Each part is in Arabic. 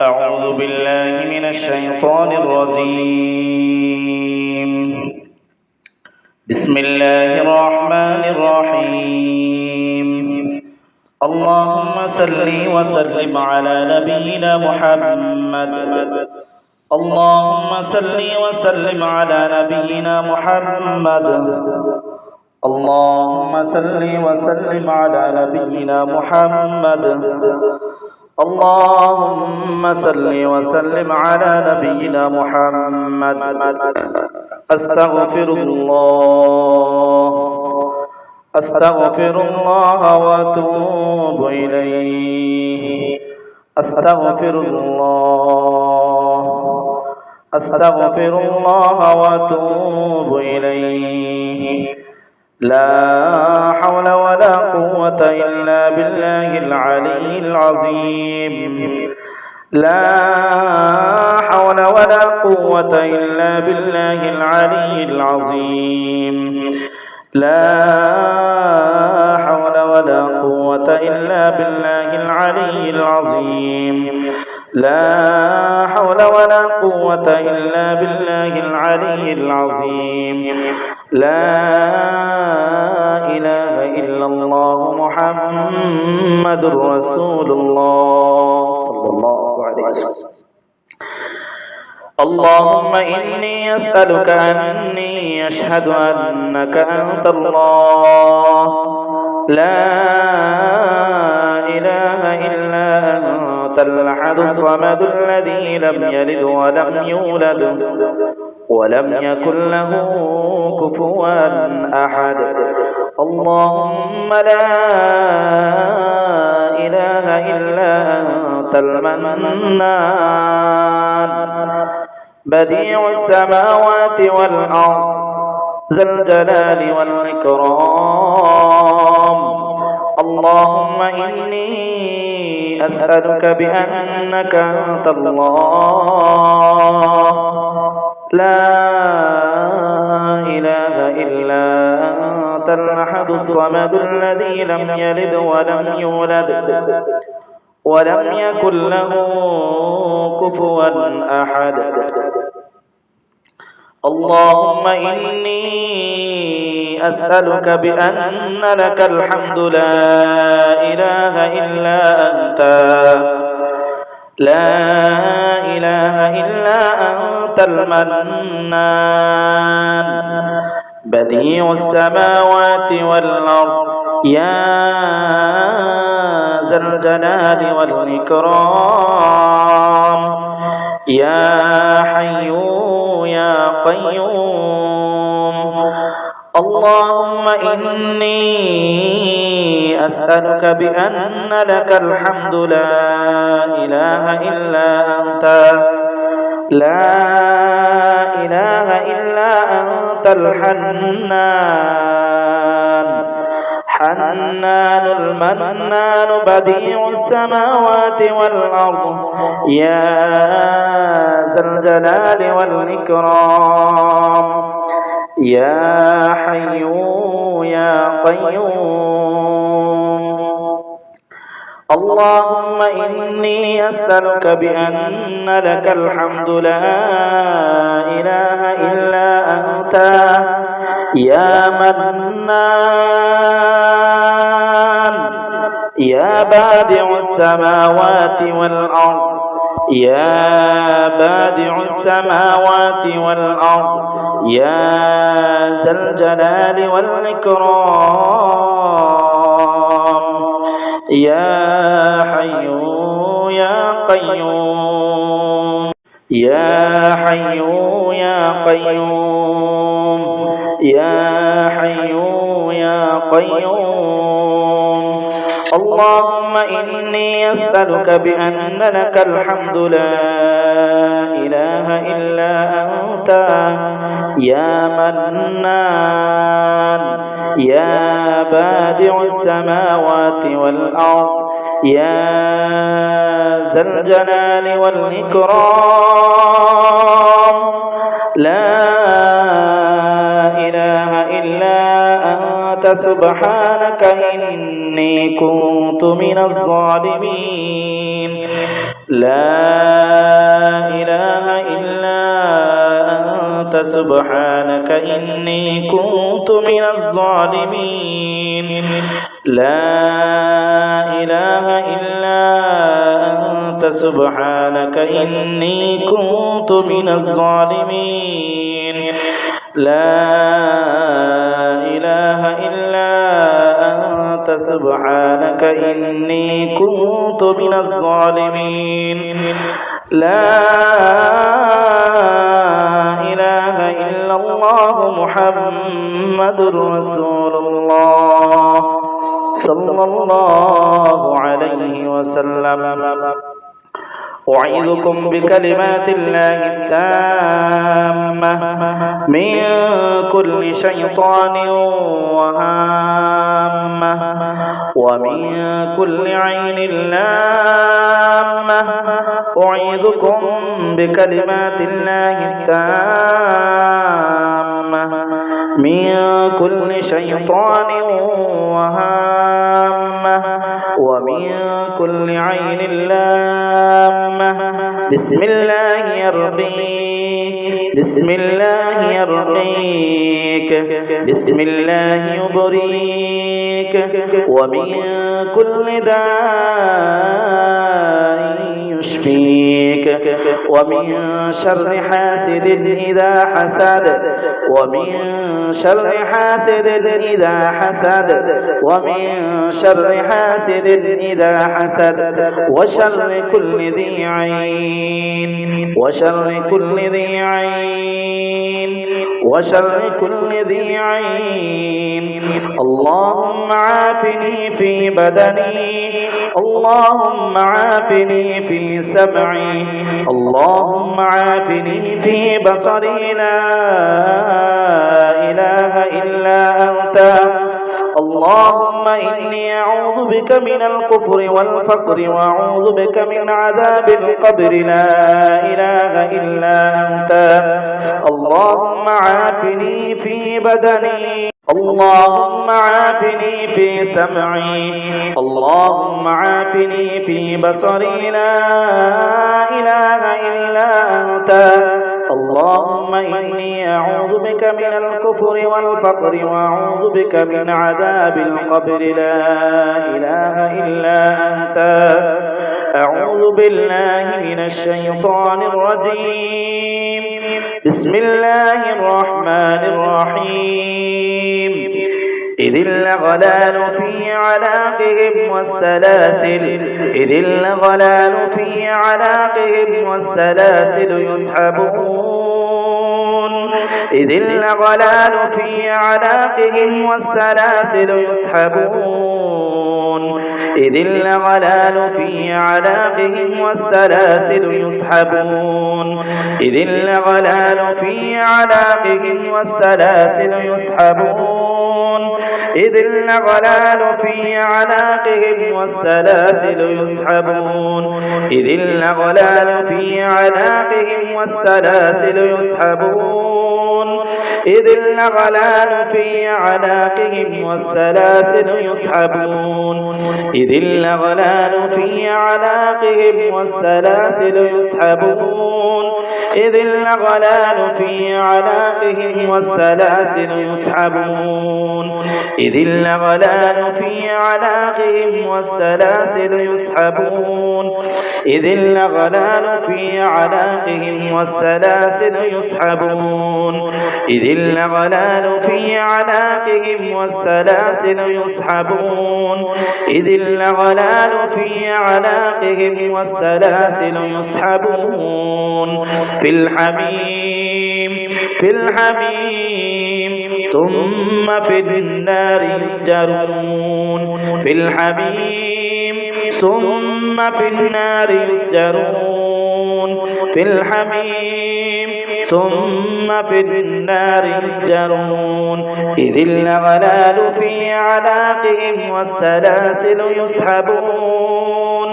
أعوذ بالله من الشيطان الرجيم. بسم الله الرحمن الرحيم. اللهم صل وسلم على نبينا محمد. اللهم صل وسلم على نبينا محمد. اللهم صل وسلم على نبينا محمد. اللهم صل وسلم على نبينا محمد. أستغفر الله وأتوب إليه. أستغفر الله وأتوب إليه. لا حول ولا قوة إلا بالله العلي العظيم. لا حول ولا قوة إلا بالله العلي العظيم. لا حول ولا قوة إلا بالله العلي العظيم. لا حول ولا قوة إلا بالله العلي العظيم. لا إله إلا الله محمد رسول الله صلى الله عليه وسلم. اللهم إني أسألك أني أشهد أنك أنت الله لا إله إلا أنت الأحد الصمد الذي لم يلد ولم يولد ولم يكن له كفوا أحد. اللهم لا إله إلا أنت المنان بديع السماوات والأرض ذا الجلال والإكرام. اللهم إني أسألك بأنك أنت الله لا إله إلا أنت الأحد الصمد الذي لم يلد ولم يولد ولم يكن له كفوا أحد. اللهم إني أسألك بأن لك الحمد لا إله إلا أنت لا إله إلا أنت المنان بديع السماوات والأرض يا ذا الجلال والإكرام. يا حي يا قيوم. اللهم إني أسألك بأن لك الحمد لا إله إلا أنت لا إله إلا أنت الحنان حنان المنان بديع السماوات والأرض يا ذا الجلال والإكرام. يا حي يا قيوم. اللهم إني أسألك بأن لك الحمد لا إله إلا أنت يا منان يا بادع السماوات والأرض يا بادع السماوات والأرض يا ذا الجلال والإكرام. يا حي يا قيوم. يا حي يا قيوم. يا حي يا قيوم. اللهم إني أسألك بأن لك الحمد لا إله إلا أنت يا منان يا بادع السماوات والأرض يا ذا الجلال والإكرام. لا إله إلا أنت سبحانك إني كنت من الظالمين. لا إله إلا أنت سبحانك إني كنت من الظالمين لا إله إلا أنت سبحانك إني كنت من الظالمين لا إله إلا أنت سبحانك إني كنت من الظالمين لا إله إلا الله محمد رسول الله صلى الله عليه وسلم أعيذكم بكلمات الله التامة من كل شيطان وهامة ومن كل عين لامة أعيذكم بكلمات الله التامة من كل شيطان وهامة ومن كل عين لامة بسم الله يرقيك بسم الله يرقيك بسم الله يبريك ومن كل داء يشفيك ومن شر حاسد إذا حسد ومن شر حاسد إذا حسد ومن شر حاسد إذا حسد وشر كل ذي عين وشر كل ذي عين وشر كل ذي عين اللهم عافني في بدني اللهم عافني في سمعي اللهم عافني في بصري لا إله إلا أنت اللهم إني أعوذ بك من الكفر والفقر وأعوذ بك من عذاب القبر لا إله إلا أنت اللهم عافني في بدني اللهم عافني في سمعي اللهم عافني في بصري لا إله إلا أنت اللهم إني أعوذ بك من الكفر والفقر وأعوذ بك من عذاب القبر لا إله إلا أنت أعوذ بالله من الشيطان الرجيم بسم الله الرحمن الرحيم إذ الأغلال في أعناقهم والسلاسل إذ الأغلال في أعناقهم والسلاسل يسحبون إذ الأغلال في أعناقهم والسلاسل يسحبون إذ الأغلال في أعناقهم والسلاسل يسحبون إذ الأغلال في أعناقهم والسلاسل يسحبون إذ الأغلال في أعناقهم والسلاسل يسحبون إذ الأغلال في أعناقهم والسلاسل يسحبون إذ الأغلال في أعناقهم والسلاسل يسحبون إذ الأغلال في أعناقهم والسلاسل يسحبون إذ الأغلال في أعناقهم والسلاسل يسحبون إذ الأغلال في أعناقهم والسلاسل يسحبون إذ الأغلال في أعناقهم والسلاسل يسحبون إذ الأغلال في أعناقهم والسلاسل يسحبون إذ الأغلال في أعناقهم والسلاسل يسحبون في الحميم في الحميم ثم في النار يسجرون في الحميم ثم في النار يسجرون في الحميم ثم في النار يسجرون إذ الأغلال في أعناقهم والسلاسل يسحبون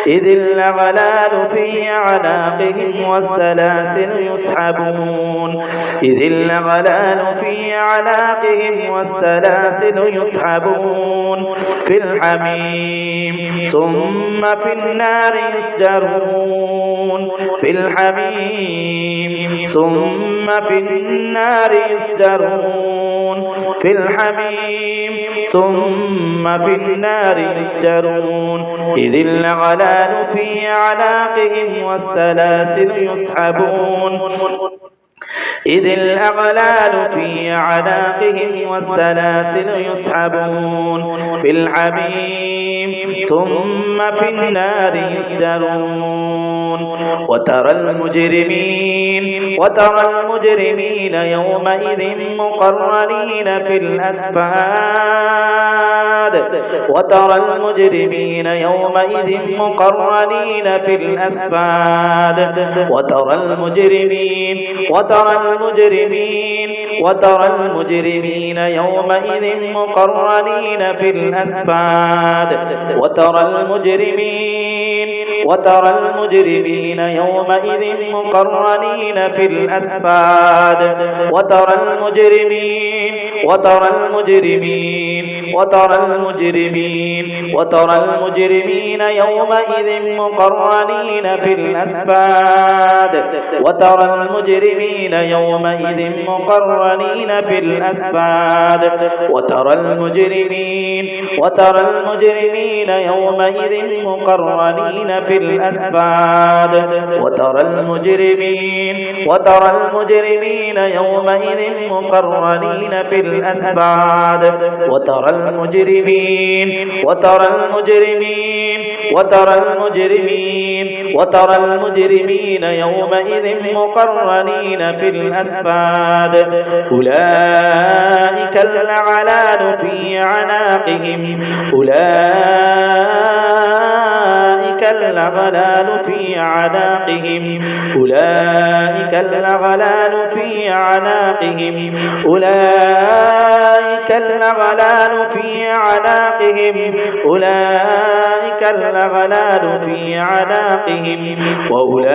إذ الأغلال في أعناقهم والسلاسل يسحبون إذ الأغلال في أعناقهم والسلاسل يسحبون في الحميم ثم في النار يسجرون في الحميم ثم في النار يسجرون في الحميم ثم في النار يسجرون إذ الأغلال في أعناقهم والسلاسل يسحبون إذ الأغلال في أعناقهم والسلاسل يسحبون في الحميم ثم في النار يسجرون وترى المجرمين يومئذ مقرنين في الأصفاد وترى المجرمين يومئذ مقرنين في الأصفاد وترى المجرمين يومئذ مقرنين في الأصفاد وترى المجرمين يومئذ مقرنين في الأصفاد وترى المجرمين يومئذ مقرنين في الأصفاد وترى المجرمين يومئذ مقرنين في الأصفاد وترى المجرمين يومئذ مقرنين في الأصفاد وترى المجرمين يومئذ مقرنين في الأصفاد وترى المجرمين يومئذ مقرنين في الأصفاد أولئك الأغلال في أعناقهم أولئك الأغلال في أعناقهم أولئك الأغلال في أعناقهم أولئك الأغلال في أعناقهم أولئك الأغلال في أعناقهم وأولئك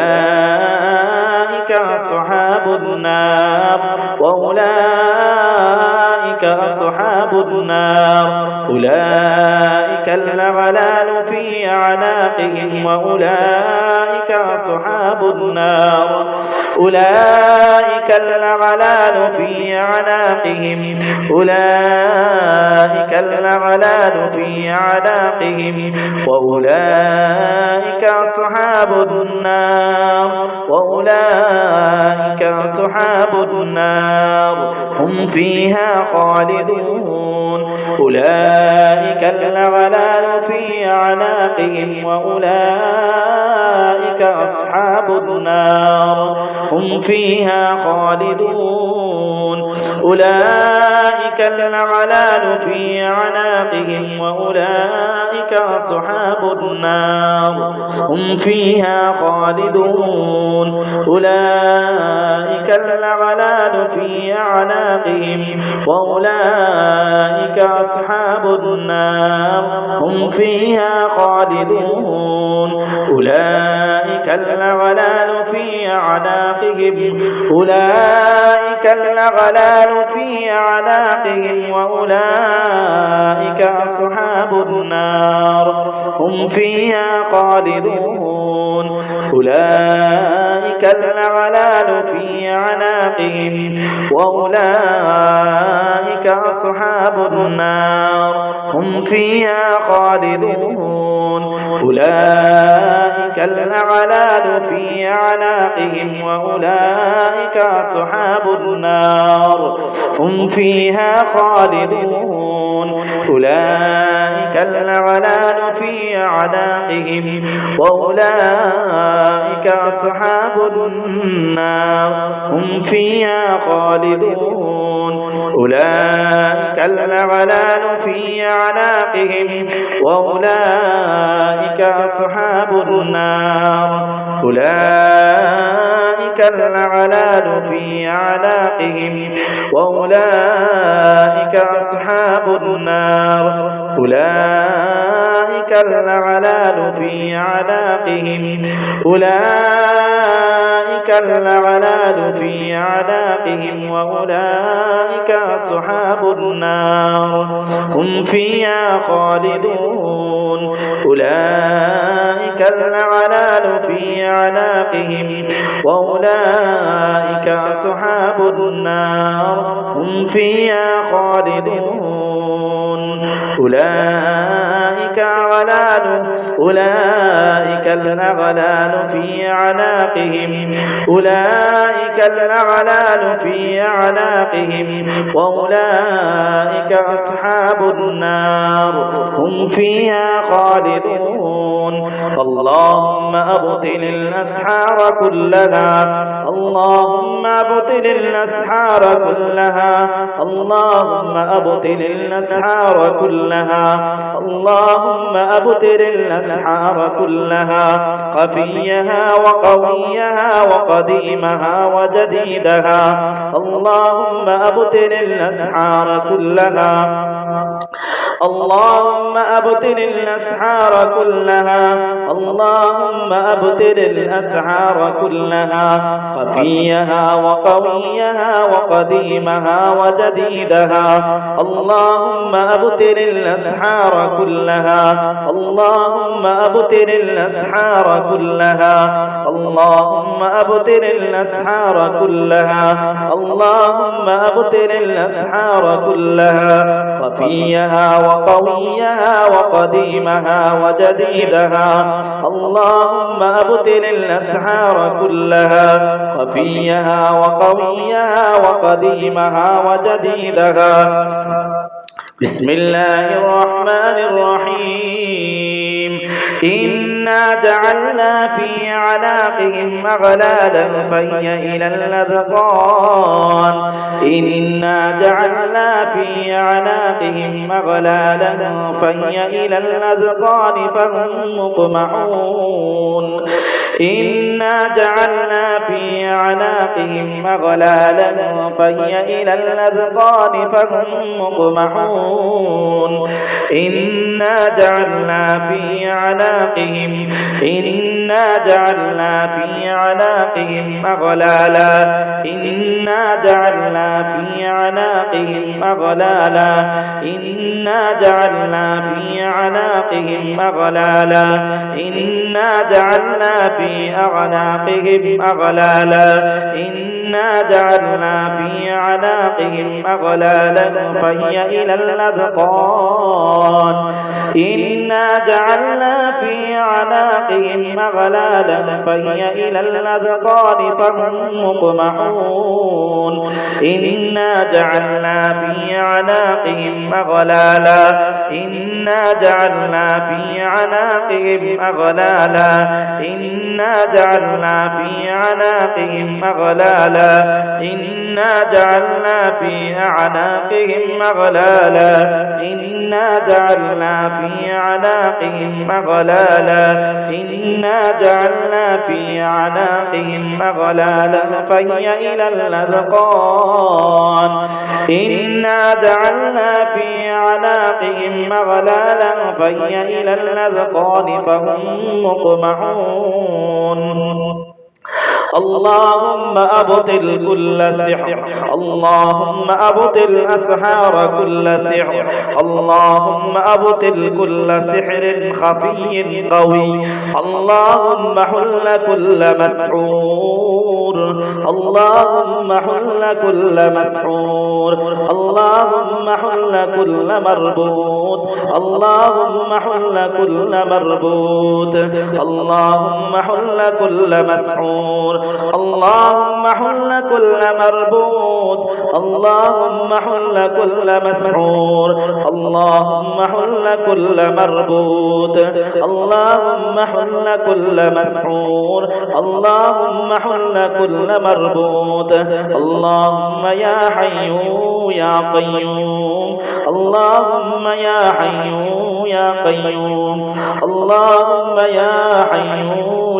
أصحاب النار وأولئك أصحاب النار أولئك الأغلال في أعناقهم وأولئك أصحاب النار أولئك الأغلال في أعناقهم أولئك الأغلال في أعناقهم وأولئك أصحاب النار وأولئك أصحاب النار هم فيها خالدون أولئك الأغلال في أعناقهم وأولئك أصحاب النار هم فيها خالدون أولئك الأغلال في أعناقهم وأولئك أصحاب النار هم فيها خالدون أولئك الأغلال في أعناقهم وأولئك أصحاب النار هم فيها خالدون أولئك الأغلال في أعناقهم أولئك الأغلال في أعناقهم وأولئك أصحاب النار هم فيها خالدون أولئك الأغلال في أعناقهم وأولئك أصحاب النار هم فيها خالدون أولئك الأغلال في أعناقهم وأولئك أصحاب النار هم فيها خالدون أولئك الأغلال في أعناقهم وأولئك أصحاب النار هم فيها خالدون أولئك الأغلال في أعناقهم وأولئك أصحاب النار أولئك الأغلال في أعناقهم وأولئك أصحاب النار أولئك الأغلال في أعناقهم وأولئك أصحاب النار هم فيها خالدون أولئك الأغلال في أعناقهم وأولئك أصحاب النار هم فيها خالدون أولئك الأغلال في أعناقهم وأولئك أصحاب النار هم فيها خالدون اللهم أبطل الأسحار كلها اللهم أبطل الأسحار كلها اللهم أبطل الأسحار كلها اللهم أبطل الأسحار كلها خفيها وقويها وقديمها وجديدها اللهم أبطل الأسحار كلها اللهم أبطل الأسحار كلها اللهم أبطل الأسحار كلها خفيها وقويها وقديمها وجديدها اللهم أبطل الأسحار كلها اللهم أبطل الأسحار كلها اللهم أبطل الأسحار كلها اللهم أبطل الأسحار كلها خفيها وقويها وقديمها وجديدها اللهم أبطل الأسحار كلها خفيها وقويها وقديمها وجديدها بسم الله الرحمن الرحيم إنا جعلنا في أعناقهم أغلالا فهي إلى الأذقان إنا جعلنا في أعناقهم أغلالا فهي إلى الأذقان فهم مقمحون إنا جعلنا في أعناقهم أغلالا فهي إلى الأذقان فهم مقمحون إنا جعلنا في أعناقهم أغلالا إنا جعلنا في أعناقهم أغلالا إنا جعلنا في أعناقهم أغلالا إنا جعلنا في أعناقهم أغلالا إنا جعلنا في أعناقهم أغلالا فهي إلى الأذقان إنا جعلنا في أعناقهم أغلالا فهي إلى الأذقان فهم مقمحون إنا جعلنا في أعناقهم أغلالا إنا جعلنا في أعناقهم أغلالا إنا جعلنا في أعناقهم أغلالا إنا جعلنا في أعناقهم أغلالا إنا جعلنا في أعناقهم أغلالا إنا جعلنا في أعناقهم أغلالا فهي إلى الأذقان إنا جعلنا في أعناقهم أغلالا فهي إلى الأذقان فهم مقمحون اللهم أبطل كل سحر اللهم أبطل أسحار كل سحر اللهم أبطل كل سحر خفي قوي اللهم حل كل مسحور اللهم حل كل مسحور اللهم حل كل مربوط اللهم حل كل مربوط اللهم حل كل مسحور اللهم حل كل مربوط اللهم حل كل مسحور اللهم حل كل مربوط اللهم حل كل مسحور اللهم حل كل مربوط اللهم يا حي يا قيوم اللهم يا حي يا قيوم اللهم يا حي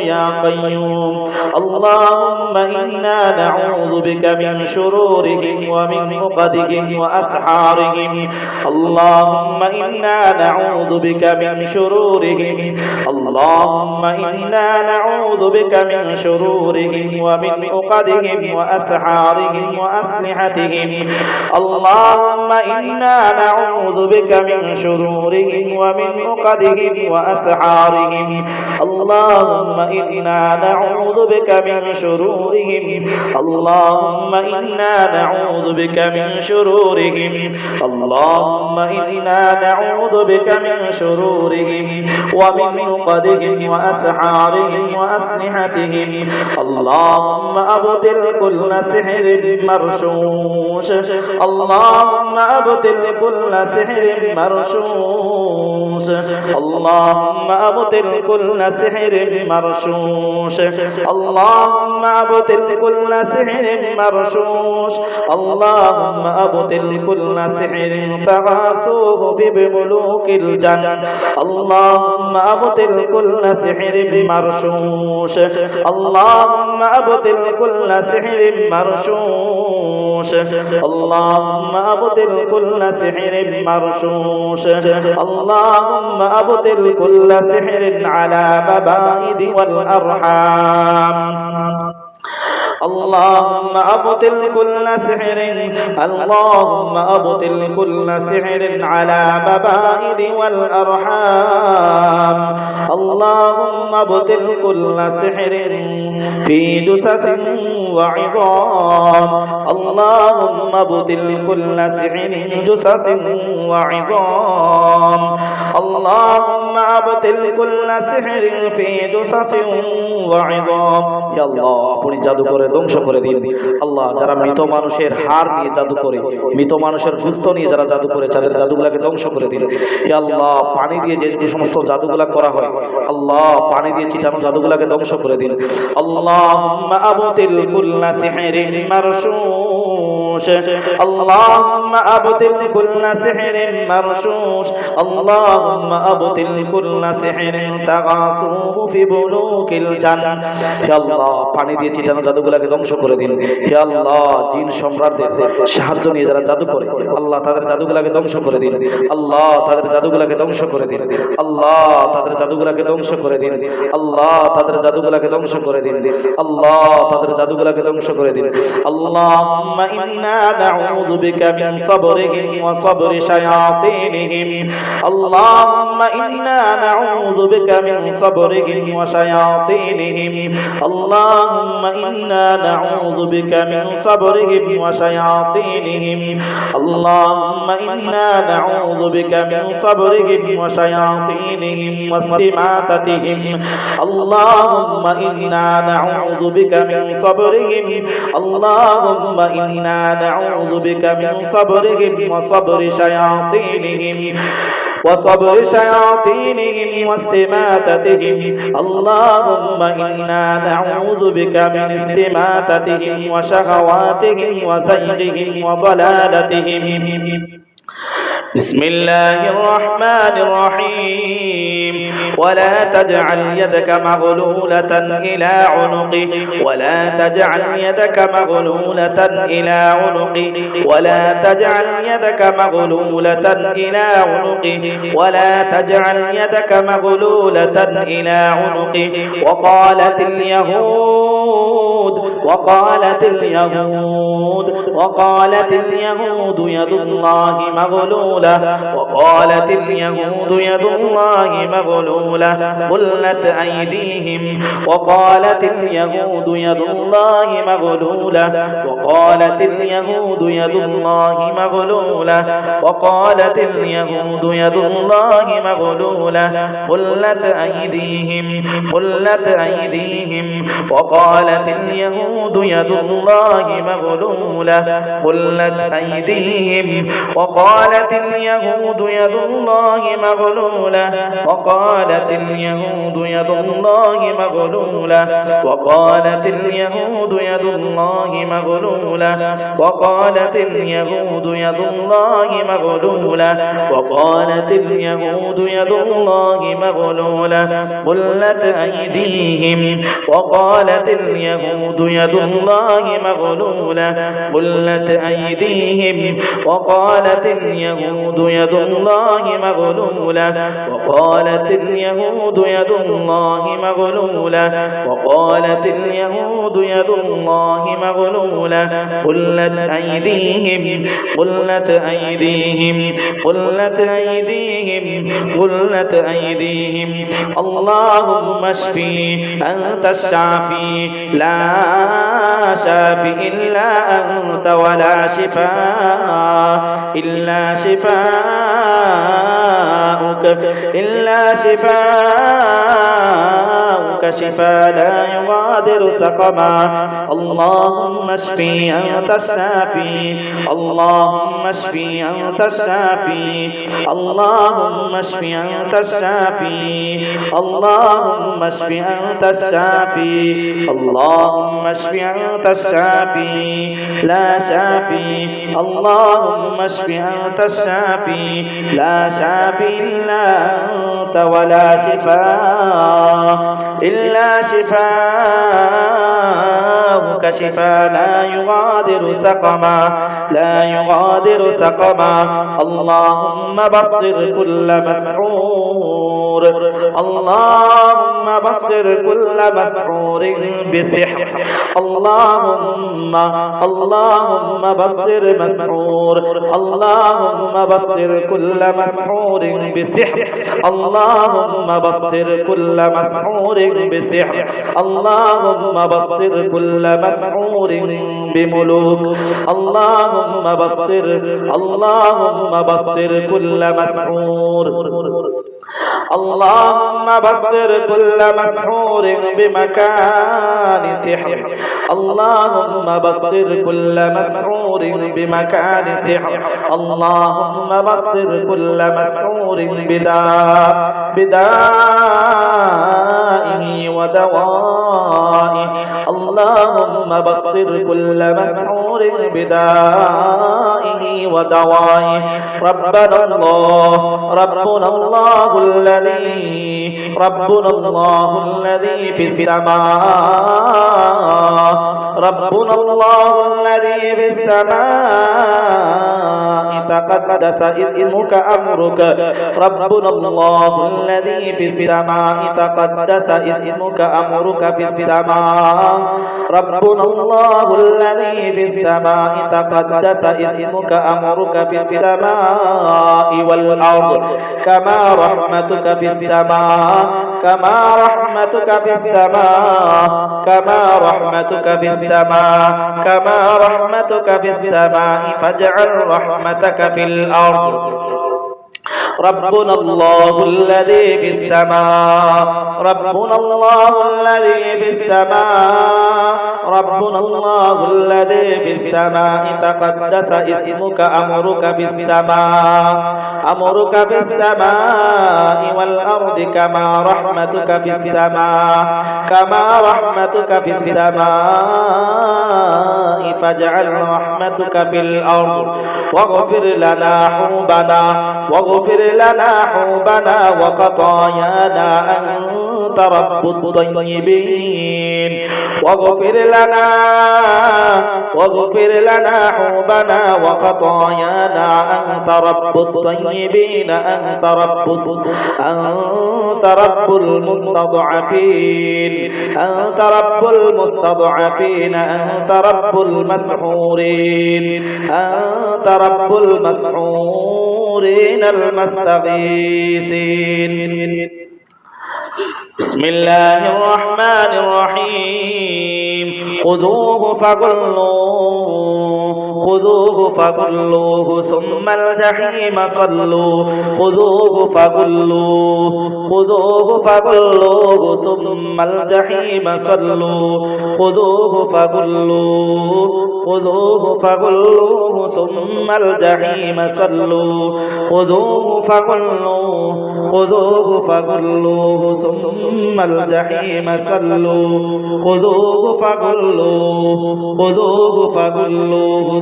يا قيوم اللهم اللهم إنا نعوذ بك من شرورهم ومن عقدهم وأسحارهم اللهم إنا نعوذ بك من شرورهم اللهم إنا نعوذ بك من شرورهم ومن عقدهم وأسحارهم وأسلحتهم اللهم إنا نعوذ بك من شرورهم ومن عقدهم وأسحارهم اللهم إنا نعوذ بك من شرورهم اللهم إنا نعوذ بك من شرورهم اللهم إنا نعوذ بك من شرورهم ومن عقدهم وأسحارهم وأسلحتهم اللهم أبطل كل سحر مرشوش اللهم أبطل كل سحر مرشوش اللهم أبطل كل سحر مرشوش اللهم أبطل كل سحر مرشوش اللهم أبطل كل سحر تغاصوه في بملوك الجنة اللهم أبطل كل سحر مرشوش اللهم أبطل كل سحر مرشوش اللهم أبطل كل سحر مرشوش اللهم أبطل كل سحر على مبائد والأرحام اللهم أبطل كل سحر اللهم أبطل كل سحر على مبائد والأرحام اللهم أبطل كل سحر في جثث وعظام اللهم أبطل كل سحر جثث وعظام اللهم أبطل كل سحر في جثث وعظام يا الله আপনি জাদু করে ধ্বংস করে দিন আল্লাহ যারা মৃত মানুষের হাড় নিয়ে জাদু করে মৃত মানুষের সুস্থ নিয়ে যারা জাদু করে তাদের জাদুগুলোকে ধ্বংস করে দিন হে আল্লাহ পানি দিয়ে যে সমস্ত জাদুগুলো করা হয় আল্লাহ পানি দিয়ে চিটানো জাদুগুলোকে ধ্বংস করে দিন আল্লাহুম্মা আবতিল কুল্লা সিহরিন মারশুশ আল্লাহুম্মা আবতিল কুল্লা সিহরিন মারশুশ আল্লাহুম্মা আবতিল কুল্লা সিহরিন তাগাসুহু ফি বুলুকিল জান্নাহ হে আল্লাহ পানি দিয়ে চিটানো জাদুগুলোকে ধ্বংস করে দিন হে আল্লাহ জিন সম্রাটদের সাহায্য নিয়ে যারা জাদু করে আল্লাহ তাদের জাদুগুলোকে ধ্বংস করে দিন আল্লাহ তাদের জাদুগুলোকে ধ্বংস করে দিন আল্লাহ তাদের জাদুগুলোকে ধ্বংস করে দিন আল্লাহ তাদের জাদুগুলোকে ধ্বংস করে দিন আল্লাহ তাদের জাদুগুলোকে ধ্বংস করে দিন আল্লাহুম্মা ইন্না নাউযু বিকা মিন সাবরিহিম ওয়া সাবরি শায়াতিনহিম আল্লাহুম্মা ইন্না নাউযু বিকা মিন সাবরিহিম ওয়া শায়াতিনহিম আল্লাহুম্মা ইন্না নাউযু বিকা মিন সাবরিহিম ওয়া শায়াতিনহিম আল্লাহুম্মা ইন্না নাউযু বিকা মিন সাবরিহিম ওয়া শায়াতিনহিম ওয়া ইস্তিমাতাতিহিম আল্লাহুম্মা ইন্না নাউযু বিকা মিন সাবরিহিম আল্লাহুম্মা ইন্না নাউযু বিকা মিন সাবরিহিম ওয়া সাবরি শায়াতিনহিম وصبر شياطينهم واستماتتهم اللهم إنا نعوذ بك من استماتتهم وشهواتهم وزيغهم وضلالتهم بسم الله الرحمن الرحيم ولا تجعل يدك مغلولة إلى عنقه ولا تجعل يدك مغلولة إلى عنقه ولا تجعل يدك مغلولة إلى عنقه ولا تجعل يدك مغلولة إلى عنقه وقالت اليهود يد الله مغلولة وقالت اليهود يد الله مغلولة غلت أيديهم وقالت اليهود يد الله مغلولة وقالت اليهود يد الله مغلولة وقالت اليهود يد الله مغلولة غلت أيديهم وقالت اليهود يد الله مغلولة غلت أيديهم وقالت اليهود يد الله مغلولة وقالت اليهود يد الله مغلولة وقالت اليهود يد الله مغلولة وقالت اليهود يد الله مغلولة وقالت اليهود يد الله مغلولة غلت أيديهم وقالت اليهود اليهود يد الله مغلولة غلت أيديهم وقالت اليهود يد الله مغلولة وقالت اليهود يد الله مغلولة وقالت اليهود يد الله مغلولة غلت أيديهم غلت أيديهم غلت أيديهم غلت أيديهم اللهم اشفي أنت الشافي لا شافي إلا أنت ولا شفاء إلا شفاءك إلا شفاءك شفاء لا يغادر سقما اللهم اشفي أنت الشافي اللهم اشفي أنت الشافي اللهم اشفي أنت الشافي اللهم اشفي أنت الشافي اللهم اشفي أنت الشافي لا شافي اللهم اشفي أنت الشافي لا شافي إلا أنت ولا شفاء إلا شفاءك شفاء لا يغادر سقما لا يغادر سقما اللهم بصر كل مسحور اللهم بصر كل مسحور بسحر اللهم بصر مسحور اللهم بصر كل مسحور بسحر اللهم بصر كل مسحور بسحر اللهم بصر كل مسحور بملوك اللهم بصر كل مسحور اللهم بصر كل مسحور بمكان سحر اللهم بصر كل مسحور بمكان سحر اللهم بصر كل مسحور بدائه ودوائه اللهم بصر كل مسحور بدائه ودوائه ربنا الله الذي في السماء ربنا الله الذي في السماء تقدس اسمك أمرك ربنا الله الذي في السماء تقدس اسمك أمرك في السماء ربنا الله الذي في السماء تقدس اسمك أمرك في السماء والأرض كما رحمتك في السماء كما رحمتك في السماء كما رحمتك في السماء كما رحمتك في السماء فاجعل رحمتك في الأرض ربنا الله الذي في السماء ربنا الله الذي في السماء ربنا الله الذي في السماء تقدس اسمك أمرك في السماء أمرك في السماء والأرض كما رحمتك في السماء كما رحمتك في السماء فاجعل رحمتك في الأرض واغفر لنا حوبنا وخطايانا أنت رب الطيبين واغفر لنا حوبنا وخطايانا أنت رب الطيبين أنت رب المستضعفين أنت رب المستضعفين أنت رب المسحورين أنت رب المسحورين المستغيثين بسم الله الرحمن الرحيم خذوه فغلوه ثم الجحيم صلوه خذوه فغلوه ثم الجحيم صلوه خذوه فغلوه ثم الجحيم صلوه خذوه فغلوه ثم الجحيم صلوه خذوه فغلوه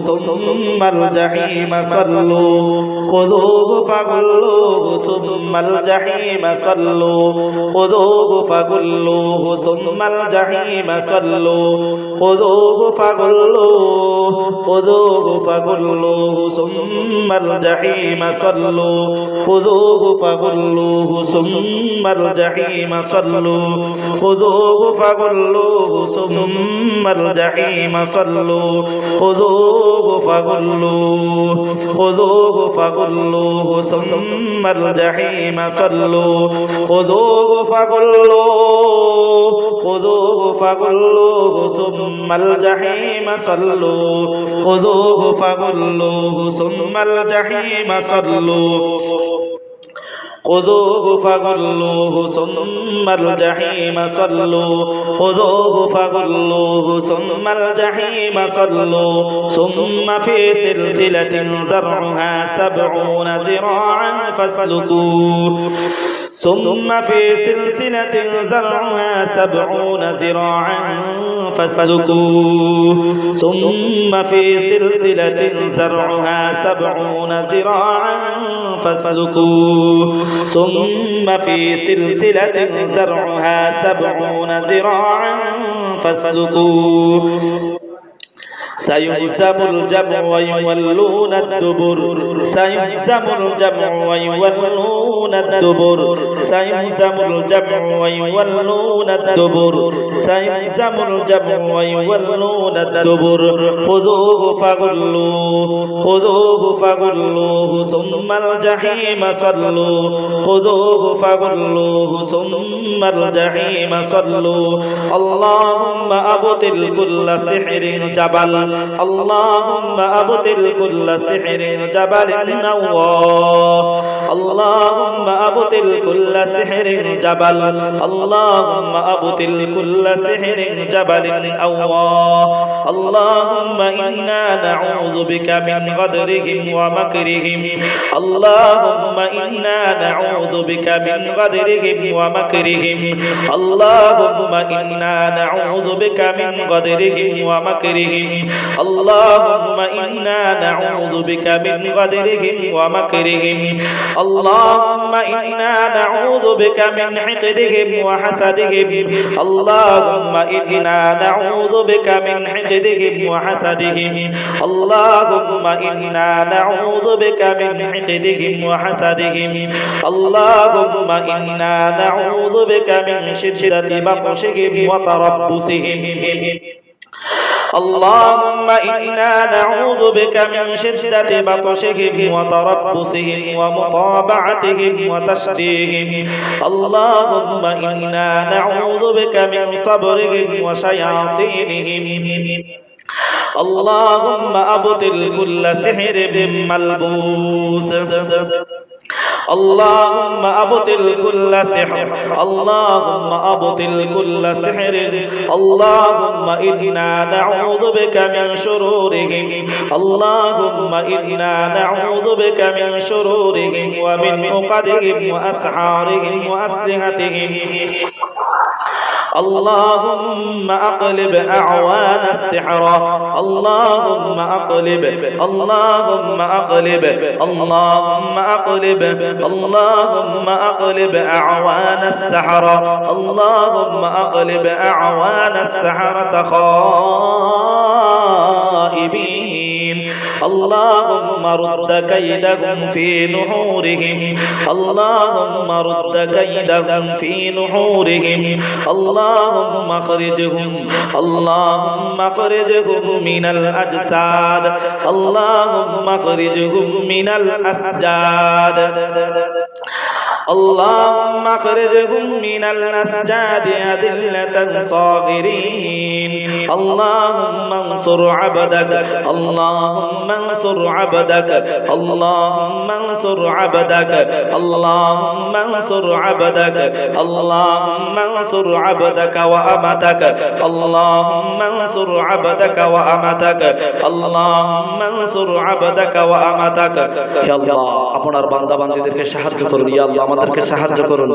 ثم الجحيم صلوه خذوه فغلوه ثم الجحيم صلوه خذوه فغلوه ثم الجحيم صلوه فغلوه خذوه فغلوه خذوه فغلوه ثم الجحيم صلوا خذوه فغلوه ثم الجحيم صلوا خذوه فغلوه ثم الجحيم صلوا خذوه فغلوه خذوه فغلوه ثم الجحيم صلوا خذوه فغلوه خذوه فغلوه ثم الجحيم صلوا خذوه فغلوه ثم الجحيم صلوا خذوه فغلوه ثم الجحيم صلوا خذوه فغلوه ثم الجحيم صلوا ثم في سلسلة زرعها 70 ذراعا فاسلكوه ثم في سلسلة زرعها 70 ذراعا فاسلكوه ثم في سلسلة زرعها 70 ذراعا فاسلكوه ثم في سلسلة زرعها 70 ذراعا فاسلكوه سيهزم الجمع ويولون الدبر سيهزم الجمع ويولون الدبر سيهزم الجمع ويولون الدبر سيهزم الجمع ويولون الدبر خذوه فغلوه خذوه فغلوه ثم الجحيم صلوا خذوه فغلوه ثم الجحيم صلوا اللهم أبطل كل سحر جبل اللهم أبطل كل سحر جبل نواه اللهم أبطل كل سحر جبل اللهم أبطل كل سحر جبل أواه اللهم إنا نعوذ بك من غدرهم ومكرهم اللهم إنا نعوذ بك من غدرهم ومكرهم اللهم إنا نعوذ بك من غدرهم ومكرهم اللهم إنا نعوذ بك من غدرهم ومكرهم اللهم إنا نعوذ بك من حقدهم وحسدهم اللهم إنا نعوذ بك من حقدهم وحسدهم اللهم إنا نعوذ بك من حقدهم وحسدهم اللهم إنا نعوذ بك من شدة بطشهم وتربصهم اللهم إنا نعوذ بك من شدة بطشهم وتربصهم ومطابعتهم وتشتيهم اللهم إنا نعوذ بك من صبرهم وشياطينهم اللهم أبطل كل سحر ملبوس اللهم أبطل كل سحر اللهم أبطل كل سحر اللهم إنا نعوذ بك من شرورهم اللهم إنا نعوذ بك من شرورهم ومن عقدهم وأسحارهم وأسلحتهم اللهم أقلب أعوان السحر اللهم أقلب اللهم أقلب اللهم أقلب اللهم أقلب أعوان السحر اللهم أقلب أعوان السحرة خائبين اللهم رد كيدهم في نحورهم اللهم رد كيدهم في نحورهم اللهم اخرجهم اللهم اخرجهم من الأجساد اللهم اخرجهم من الأسجاد اللهم اخرجهم من الأسجاد أذلة صاغرين اللهم انصر عبدك اللهم انصر عبدك اللهم انصر عبدك اللهم انصر عبدك اللهم انصر عبدك وأمتك اللهم انصر عبدك وأمتك اللهم انصر عبدك وأمتك يا الله আপনার বান্দা বান্দীদেরকে সাহায্য করুন ইয়া আল্লাহ আমাদেরকে সাহায্য করুন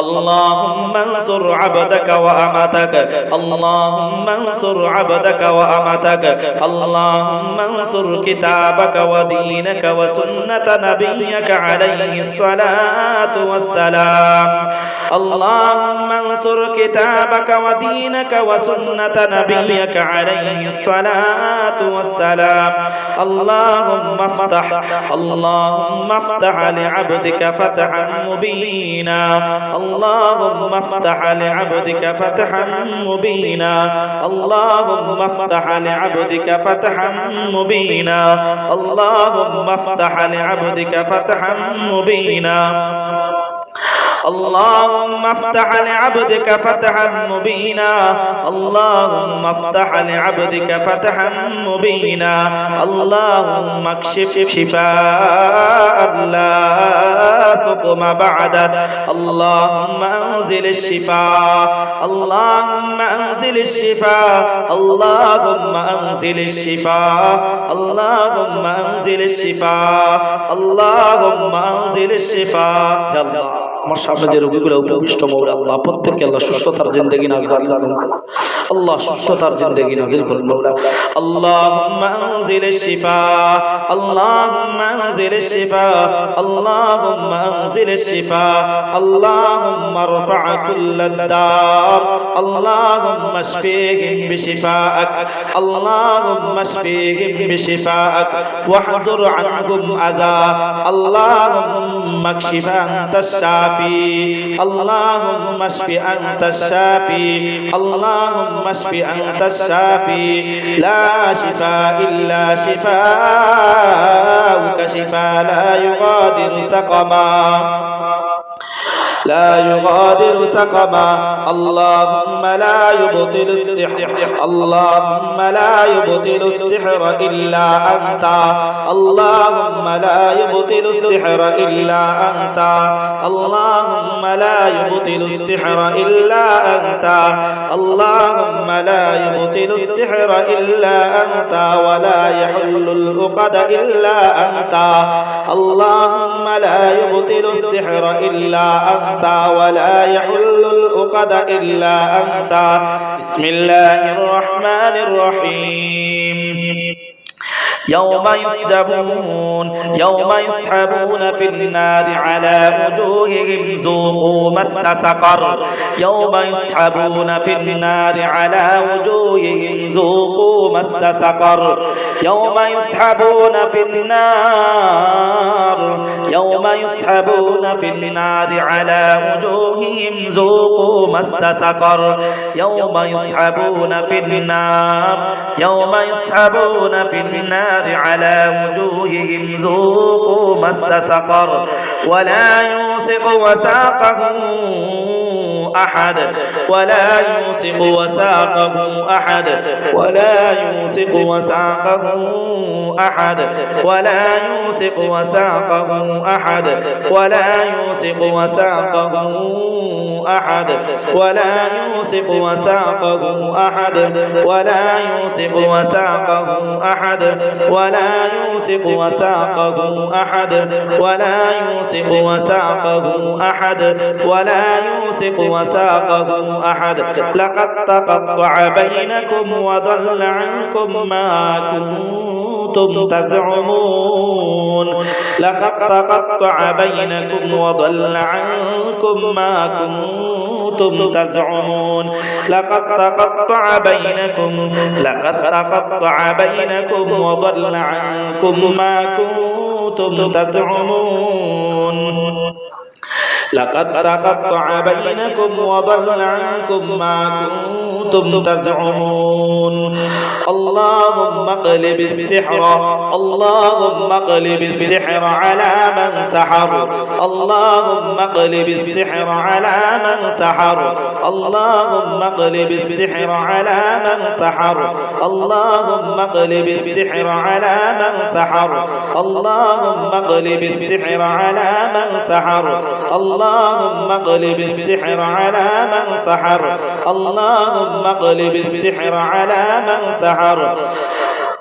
اللهم انصر عبدك وأمتك اللهم انصر انصر عبدك وأمتك اللهم انصر كتابك ودينك وسنة نبيك عليه الصلاة والسلام اللهم انصر كتابك ودينك وسنة نبيك عليه الصلاة والسلام اللهم افتح لعبدك فتحا مبينا اللهم افتح لعبدك فتحا مبينا اللهم افتح لعبدك فتحا مبينا اللهم افتح لعبدك فتحا مبينا اللهم افتح لعبدك فتحا مبينا اللهم افتح لعبدك فتحا مبينا اللهم اكشف شفاء لا سقم بعده اللهم انزل الشفاء اللهم انزل الشفاء اللهم انزل الشفاء اللهم انزل الشفاء اللهم انزل الشفاء يا الله আমার সামনে যে রোগীগুলো উপবিষ্ট মওলা আল্লাহ প্রত্যেককে আল্লাহ সুস্থতার জিন্দেগি নাজিল করুন আল্লাহ সুস্থতার জিন্দেগি নাজিল করুন মওলা আল্লাহুম্মা আনজিলিশ শিফা আল্লাহুম্মা আনজিলিশ শিফা আল্লাহুম্মা আনজিলিশ শিফা আল্লাহুম্মা রফা কুল্লাদ দার আল্লাহুম্মা শফিহিম বিশিফাআক আল্লাহুম্মা শফিহিম বিশিফাআক ওয়াহজুর আনহুম আযা আল্লাহুম্মা কশিফ আনতাশ اللهم اشف أنت الشافي اللهم اشف أنت الشافي لا شفاء إلا شفاءك شفاء لا يغادر سقما لا يغادر سقما اللهم لا يبطل السحر اللهم لا يبطل السحر إلا أنت اللهم لا يبطل السحر إلا أنت اللهم لا يبطل السحر إلا أنت اللهم لا يبطل السحر إلا أنت ولا يحل العقد إلا أنت اللهم لا يبطل السحر إلا أنت ولا يحل العقد إلا أنت بسم الله الرحمن الرحيم يوم يسحبون في النار على وجوههم ذوقوا مس سقر يوم يسحبون في النار على وجوههم ذوقوا مس سقر يوم يسحبون في النار يوم يسحبون في النار على وجوههم ذوقوا مس سقر يوم يسحبون في النار يوم يسحبون في النار على وجوههم ذوقوا مس سقر ولا يوثق وثاقه أحد ولا يوثق وثاقه أحد ولا يوثق وثاقه أحد ولا يوثق وثاقه أحد ولا يوثق وثاقه أحد ولا يوثق وثاقه أحد ولا يوثق وثاقه أحد ولا يوثق وثاقه أحد ولا يوثق وثاقه أحد ولا يوثق وثاقه أحد لقد تقطع بينكم وضل عنكم ما كنتم تزعمون لقد تقطع بينكم وضل عنكم ما كنتم تزعمون لقد تقطع بينكم وضل عنكم ما كنتم تزعمون لقد تقطع بينكم وضل عنكم ما كنتم تزعمون اللهم اقلب السحر اللهم اقلب السحر على من سحر اللهم اقلب السحر على من سحر اللهم اقلب السحر على من سحر اللهم اقلب السحر على من سحر اللهم اقلب السحر على من سحر اللهم اقلب السحر على من سحر اللهم اقلب السحر على من سحر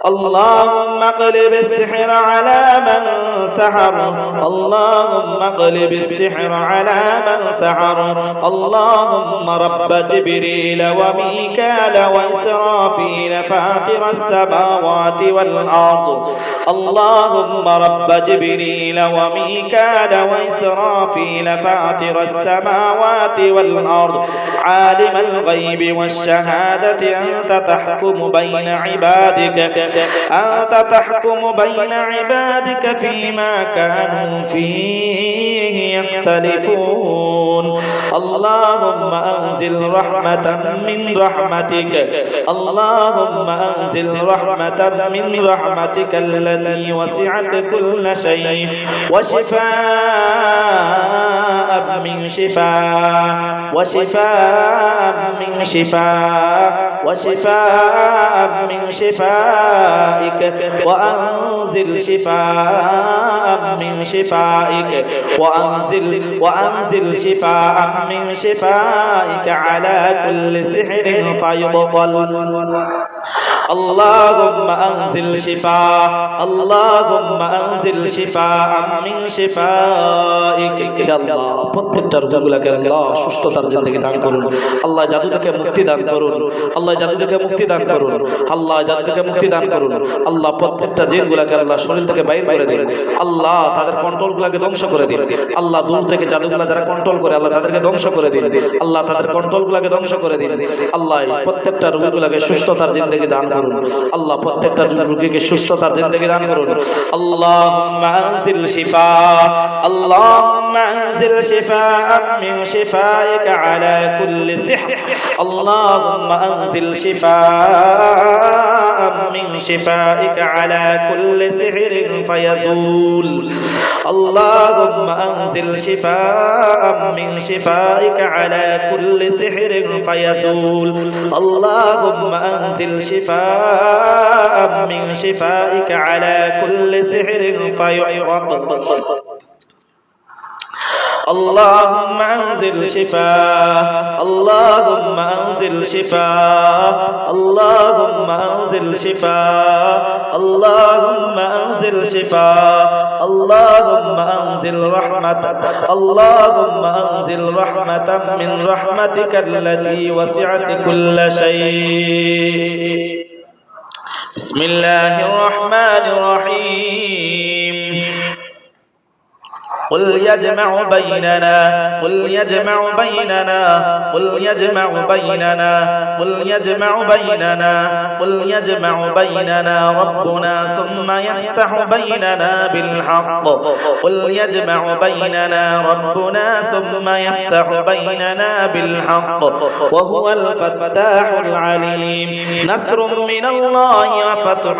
اللهم اقلب السحر على من سحر اللهم اغلب السحر على من سحر اللهم رب جبريل وميكال وإسرافيل فاطر السماوات والأرض اللهم رب جبريل وميكال وإسرافيل فاطر السماوات والأرض عالم الغيب والشهادة أنت تحكم بين عبادك فيما كانوا فيه يختلفون اللهم أنزل رحمة من رحمتك اللهم أنزل رحمة من رحمتك التي وسعت كل شيء وشفاء من شفائك وأنزل شفاء من شفائك وأنزل شفاء من شفائك على كل سحر فيبطل اللهم أنزل شفاء من شفائك يا الله প্রত্যেকটা রোগীগুলোকে আল্লাহ সুস্থতার জিন্দেগি দান করুন আল্লাহ জাদু থেকে মুক্তি দান করুন আল্লাহ জাদু থেকে মুক্তি দান করুন আল্লাহ জাদু থেকে মুক্তি দান করুন আল্লাহ প্রত্যেকটা জিনগুলোকে আল্লাহ শরীর থেকে বাইর করে দিন আল্লাহ তাদের কন্ট্রোলগুলোকে ধ্বংস করে দিন আল্লাহ দূর থেকে জাদুগুলো যারা কন্ট্রোল করে আল্লাহ তাদেরকে ধ্বংস করে দিন আল্লাহ তাদের কন্ট্রোলগুলোকে ধ্বংস করে দিন আল্লাহ প্রত্যেকটা রোগীগুলোকে সুস্থতার জিন্দেগি দান করুন আল্লাহ প্রত্যেকটা রোগীকে সুস্থতার জিন্দেগি দান করুন আল্লাহুম্মা আনজিল শিফা اللهم أنزل شفاء من شفائك على كل سحر اللهم أنزل شفاء من شفائك على كل سحر فيزول اللهم أنزل شفاء من شفائك على كل سحر فيزول اللهم أنزل شفاء من شفائك على كل سحر فيعرق اللهم أنزل شفاء اللهم أنزل شفاء اللهم أنزل شفاء اللهم أنزل شفاء اللهم أنزل رحمة اللهم أنزل رحمة من رحمتك التي وسعت كل شيء بسم الله الرحمن الرحيم قل يجمع بيننا ربنا ثم يفتح بيننا بالحق قل يجمع بيننا ربنا ثم يفتح بيننا بالحق وهو الفتاح العليم نصر من الله وفتح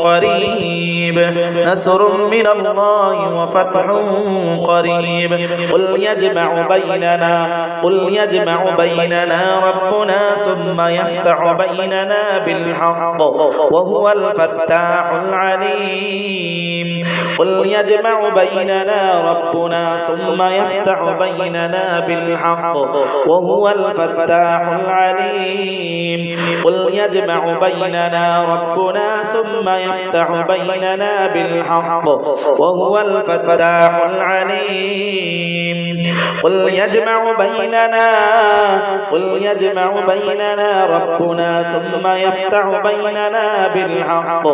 قريب نصر من الله وفتح قريب قل يجمع بيننا ربنا ثم يفتح بيننا بالحق وهو الفتاح العليم قل يجمع بيننا ربنا ثم يفتح بيننا بالحق وهو الفتاح العليم قل يجمع بيننا ربنا ثم يفتح بيننا بالحق وهو الفتاح العليم قل يجمع بيننا ربنا ثم يفتح بيننا بالحق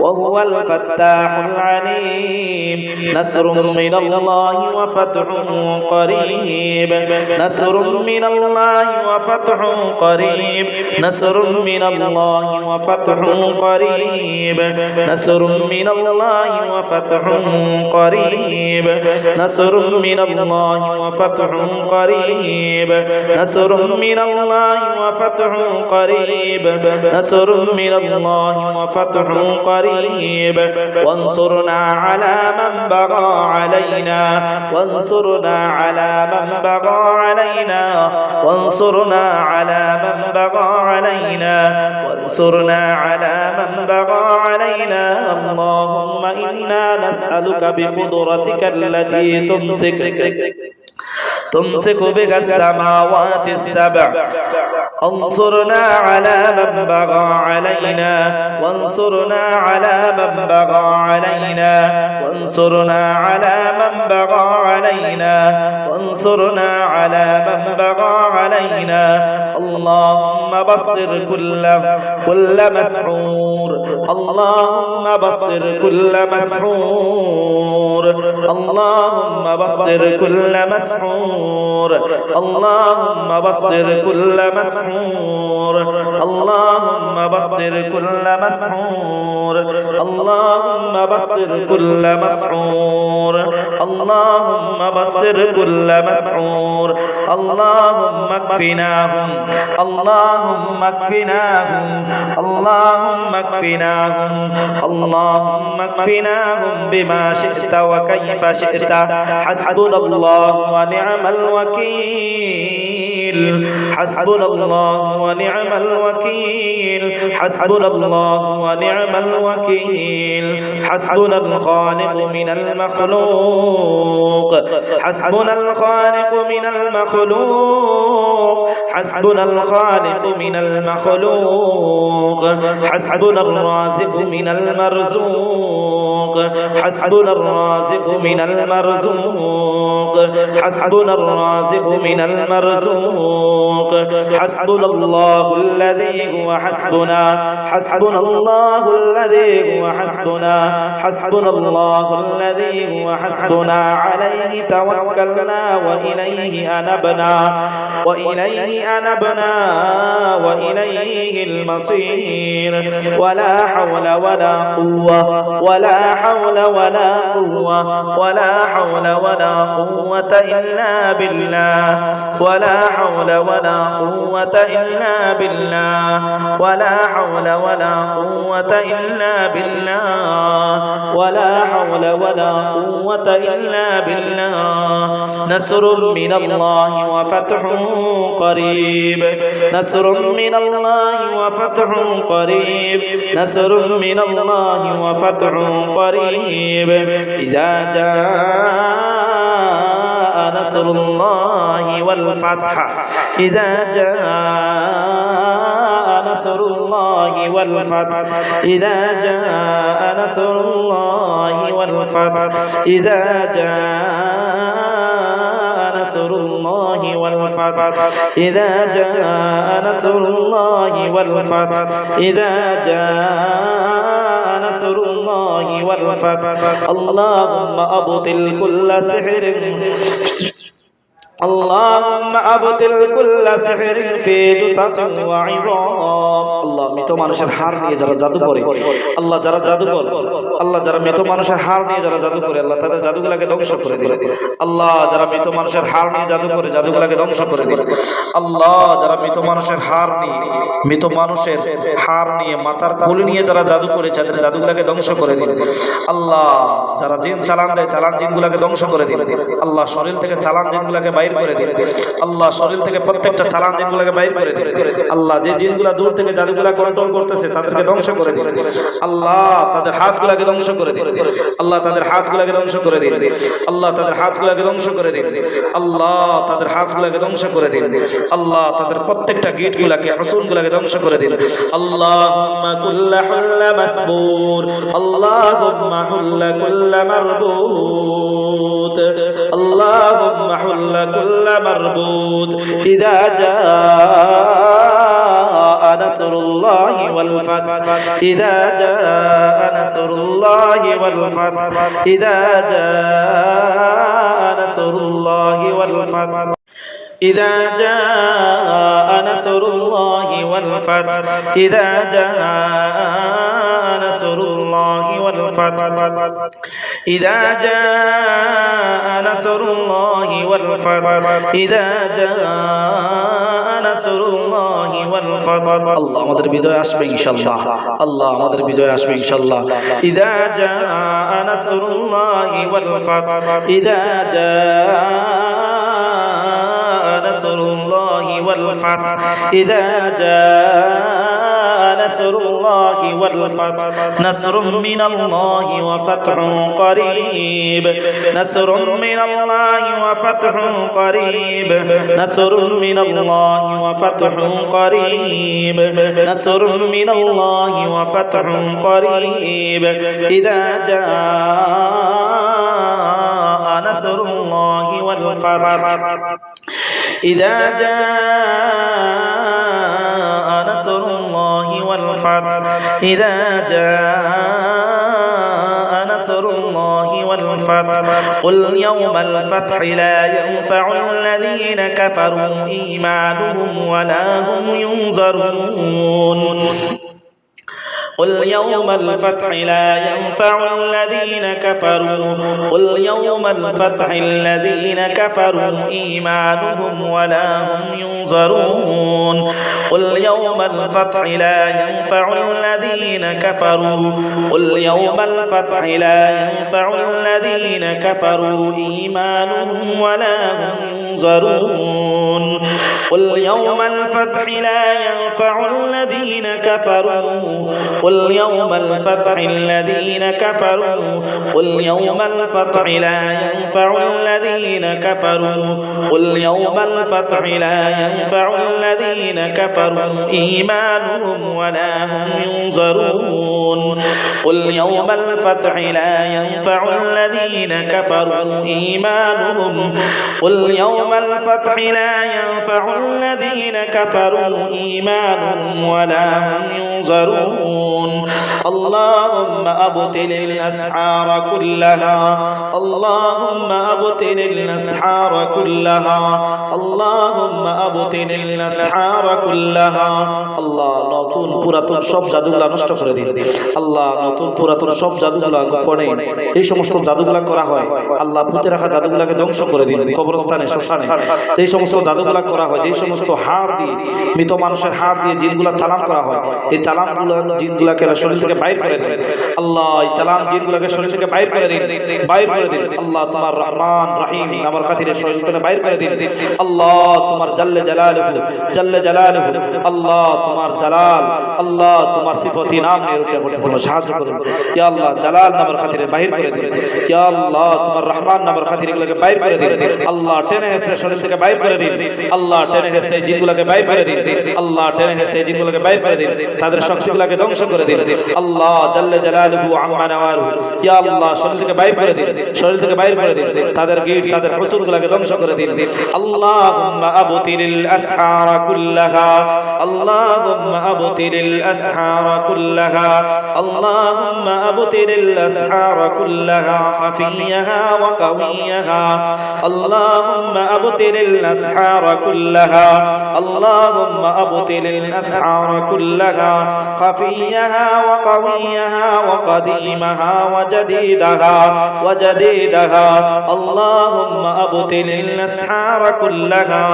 وهو الفتاح العليم نصر من الله وفتح قريب نصر من الله وفتح قريب نصر من الله وفتح قريب نصر من الله وفتح قريب نصر من الله وفتح قريب نصر من الله وفتح قريب نصر من الله وفتح قريب وانصرنا على من بغى علينا وانصرنا على من بغى علينا وانصرنا على من بغى علينا وانصرنا على من بغى علينا اللهم إنا نسألك بقدرتك التي تمسك بها السماوات السبع انصرنا على من بغى علينا وانصرنا على من بغى علينا وانصرنا على من بغى علينا وانصرنا على من بغى علينا اللهم بصر كل مسحور اللهم بصر كل مسحور اللهم بصر كل مسحور اللهم بصر كل مسحور اللهم بصر كل مسحور اللهم بصر كل مسحور اللهم بصر كل مسحور اللهم اكفناهم اللهم اكفناهم اللهم اكفناهم اللهم اكفناهم بما شئت وكيف شئت حسبنا الله ونعم الوكيل حسبنا الله ونعم الوكيل حسبنا الله ونعم الوكيل حسبنا الخالق من المخلوق حسبنا الخالق من المخلوق حسبنا الخالق من المخلوق حسبنا الرازق من المرزوق حسبنا الرازق من المرزوق حسبنا الرازق من المرزوق حسبنا الله الذي هو حسبنا حسبنا الله الذي هو حسبنا حسبنا الله الذي هو حسبنا عليه توكلنا وإليه أنبنا وإليه أنبنا وإليه المصير ولا حول ولا قوة ولا حول ولا قوة ولا حول ولا قوة إلا بالله ولا حول ولا قوة إلا بالله ولا حول ولا قوة إلا بالله ولا حول ولا قوة إلا بالله نصر من الله وفتح قريب نصر من الله وفتح قريب نصر من الله وفتح قريب إذا جاء نصر الله والفتح إذا جاء نصر الله والفتح إذا جاء نصر الله والفتح إذا جاء نصر الله والفتح إذا جاء نصر الله والفتح إذا جاء نصر الله والفتح اللهم أبطل كل سحر اللهم أبطل كل سحر في جثث وعظام আল্লাহ মৃত মানুষের হাড় নিয়ে যারা জাদু করে আল্লাহ যারা জাদুকর আল্লাহ যারা মৃত মানুষের হাড় নিয়ে যারা জাদু করে আল্লাহ তাদের জাদুগুলোকে ধ্বংস করে দিন আল্লাহ যারা মৃত মানুষের হাড় নিয়ে জাদু করে জাদুগুলোকে ধ্বংস করে দিন আল্লাহ যারা মৃত মানুষের হাড় নিয়ে মাথার খুলি নিয়ে যারা জাদু করে তাদের জাদুগুলোকে ধ্বংস করে দিন আল্লাহ যারা জিন চালান দেয় চালান জিনগুলোকে ধ্বংস করে দিন আল্লাহ শরীর থেকে চালান জিনগুলোকে বাইর করে দিন আল্লাহ শরীর থেকে প্রত্যেকটা চালান জিনগুলোকে বাইর করে দিন আল্লাহ যে জিনগুলো দূর থেকে জাদুগুলা কন্ট্রোল করতেছে তাদেরকে ধ্বংস করে দিন আল্লাহ তাদের হাতগুলোকে ধ্বংস করে দিন আল্লাহ তাদের হাতগুলোকে ধ্বংস করে দিন আল্লাহ তাদের হাতগুলোকে ধ্বংস করে দিন আল্লাহ তাদের হাতগুলোকে ধ্বংস করে দিন আল্লাহ তাদের প্রত্যেকটা গিটগুলোকে হুসুলগুলোকে ধ্বংস করে দিন আল্লাহুম্মা কুল্লা হুল্লা মাসবুর আল্লাহুম্মা হুল্লা কুল্লা মারবুত আল্লাহুম্মা হুল্লা কুল্লা মারবুত ইযা জাআ নাসরুল্লাহি ওয়াল ফাতহ ইযা জাআ নাসরুল্লাহি ওয়াল ফাতহ ইযা জাআ নাসরুল্লাহি ওয়াল ফাতহ إذا جاء نصر الله والفتح إذا جاء نصر الله والفتح إذا جاء نصر الله والفتح إذا جاء نصر الله والفتح الله আমাদের বিজয় আসবে ইনশাআল্লাহ আল্লাহ আমাদের বিজয় আসবে ইনশাআল্লাহ إذا جاء نصر الله والفتح إذا جاء نصر الله والفتح إذا جاء নাসরুল্লাহি ওয়াল ফাতহ নাসরুম মিনাল্লাহি ওয়া ফাতহুন করিব নাসরুম মিনাল্লাহি ওয়া ফাতহুন করিব নাসরুম মিনাল্লাহি ওয়া ফাতহুন করিব নাসরুম মিনাল্লাহি ওয়া ফাতহুন করিব ইযা জাআ নাসরুল্লাহি ওয়াল ফাতহ ইযা জাআ নাসরুল্লাহি ওয়াল ফাতহ ইযা জাআ নাসরুল্লাহি ওয়াল ফাতহ কুল ইয়াওমাল ফাতহি লা ইয়ানফা'ুল লাযীনা কাফারু ঈমানুহুম ওয়া লা হুম ইউনজারুন قل يوم الفتح لا ينفع الذين كفروا قل يوم الفتح الذين كفروا إيمانهم ولا هم ينظرون قل يوم الفتح لا ينفع الذين كفروا قل يوم الفتح لا ينفع الذين كفروا إيمانهم ولا هم ينظرون قل يوم الفتح لا ينفع الذين كفروا قل يوم الفتح الذين كفروا قل يوم الفتح لا ينفع الذين كفروا قل يوم الفتح لا ينفع الذين كفروا إيمانهم ولا هم ينظرون قل يوم الفتح لا ينفع الذين كفروا إيمانهم قل يوم الفتح لا ينفع الذين كفروا إيمانهم ولا هم ينظرون اللهم أبطل الأسحار كلها اللهم أبطل الأسحار كلها اللهم أبطل الأسحار كلها الله নতুন পুরাতন সব জাদুগুলা নষ্ট করে দিন আল্লাহ নতুন পুরাতন সব জাদুগুলা গোপনে এই সমস্ত জাদুগুলা করা হয় আল্লাহ পুঁতে রাখা জাদুগুলাকে ধ্বংস করে দিন কবরস্থানে শ্মশানে এই সমস্ত জাদুগুলা করা হয় যে সমস্ত হাড় দিয়ে মৃত মানুষের হাড় দিয়ে জিনগুলা চালান করা হয় এই চালানগুলো জিনগুলাকে শরীর থেকে বাইর করে দিন আল্লাহ এই চালান জিনগুলোকে শরীর থেকে বাইর করে দিন আল্লাহ তোমার রহমান রহিম নামের খাতিরে শরীর থেকে বাইর করে দিন আল্লাহ তোমার জাল্লে জালালুহু আল্লাহ তোমার জালাল আল্লাহ তোমার সিফতি নাম নিয়ে রুকিয়া করতেছেন সাহায্য করুন ইয়া আল্লাহ জালাল নামের খাতিরে বাইর করে দিন ইয়া আল্লাহ তোমার রহমান নামের খাতিরে এগুলোকে বাইর করে দিন আল্লাহ টেনে হেসে শরীর থেকে বাইর করে দিন আল্লাহ টেনে হেসে জিনগুলোকে বাইর করে দিন আল্লাহ টেনে হেসে জিনগুলোকে বাইর করে দিন তাদের শক্তিগুলোকে ধ্বংস করে দিন আল্লাহ জাল্লে জালালুহু আম্মা নাওয়ারু ইয়া আল্লাহ শরীর থেকে বাইর করে দিন তাদের গীত তাদের হুসুলগুলোকে ধ্বংস করে দিন আল্লাহুম্মা আবতিলিল আসহারা কুল্লাহা আল্লাহুম্মা আবতিলিল আসহারা কুল্লাহা আল্লাহুম্মা আবতিলিল আসহারা কুল্লাহা খাফিয়াহা ওয়া কাওয়িয়াহা আল্লাহুম্মা আবতিলিল আসহারা কুল্লাহা আল্লাহুম্মা আবতিলিল আসহারা কুল্লাহা খাফিয়াহা ওয়া কাওয়িয়াহা ওয়া قديمها وجديدها اللهم أبطل الأسحار كلها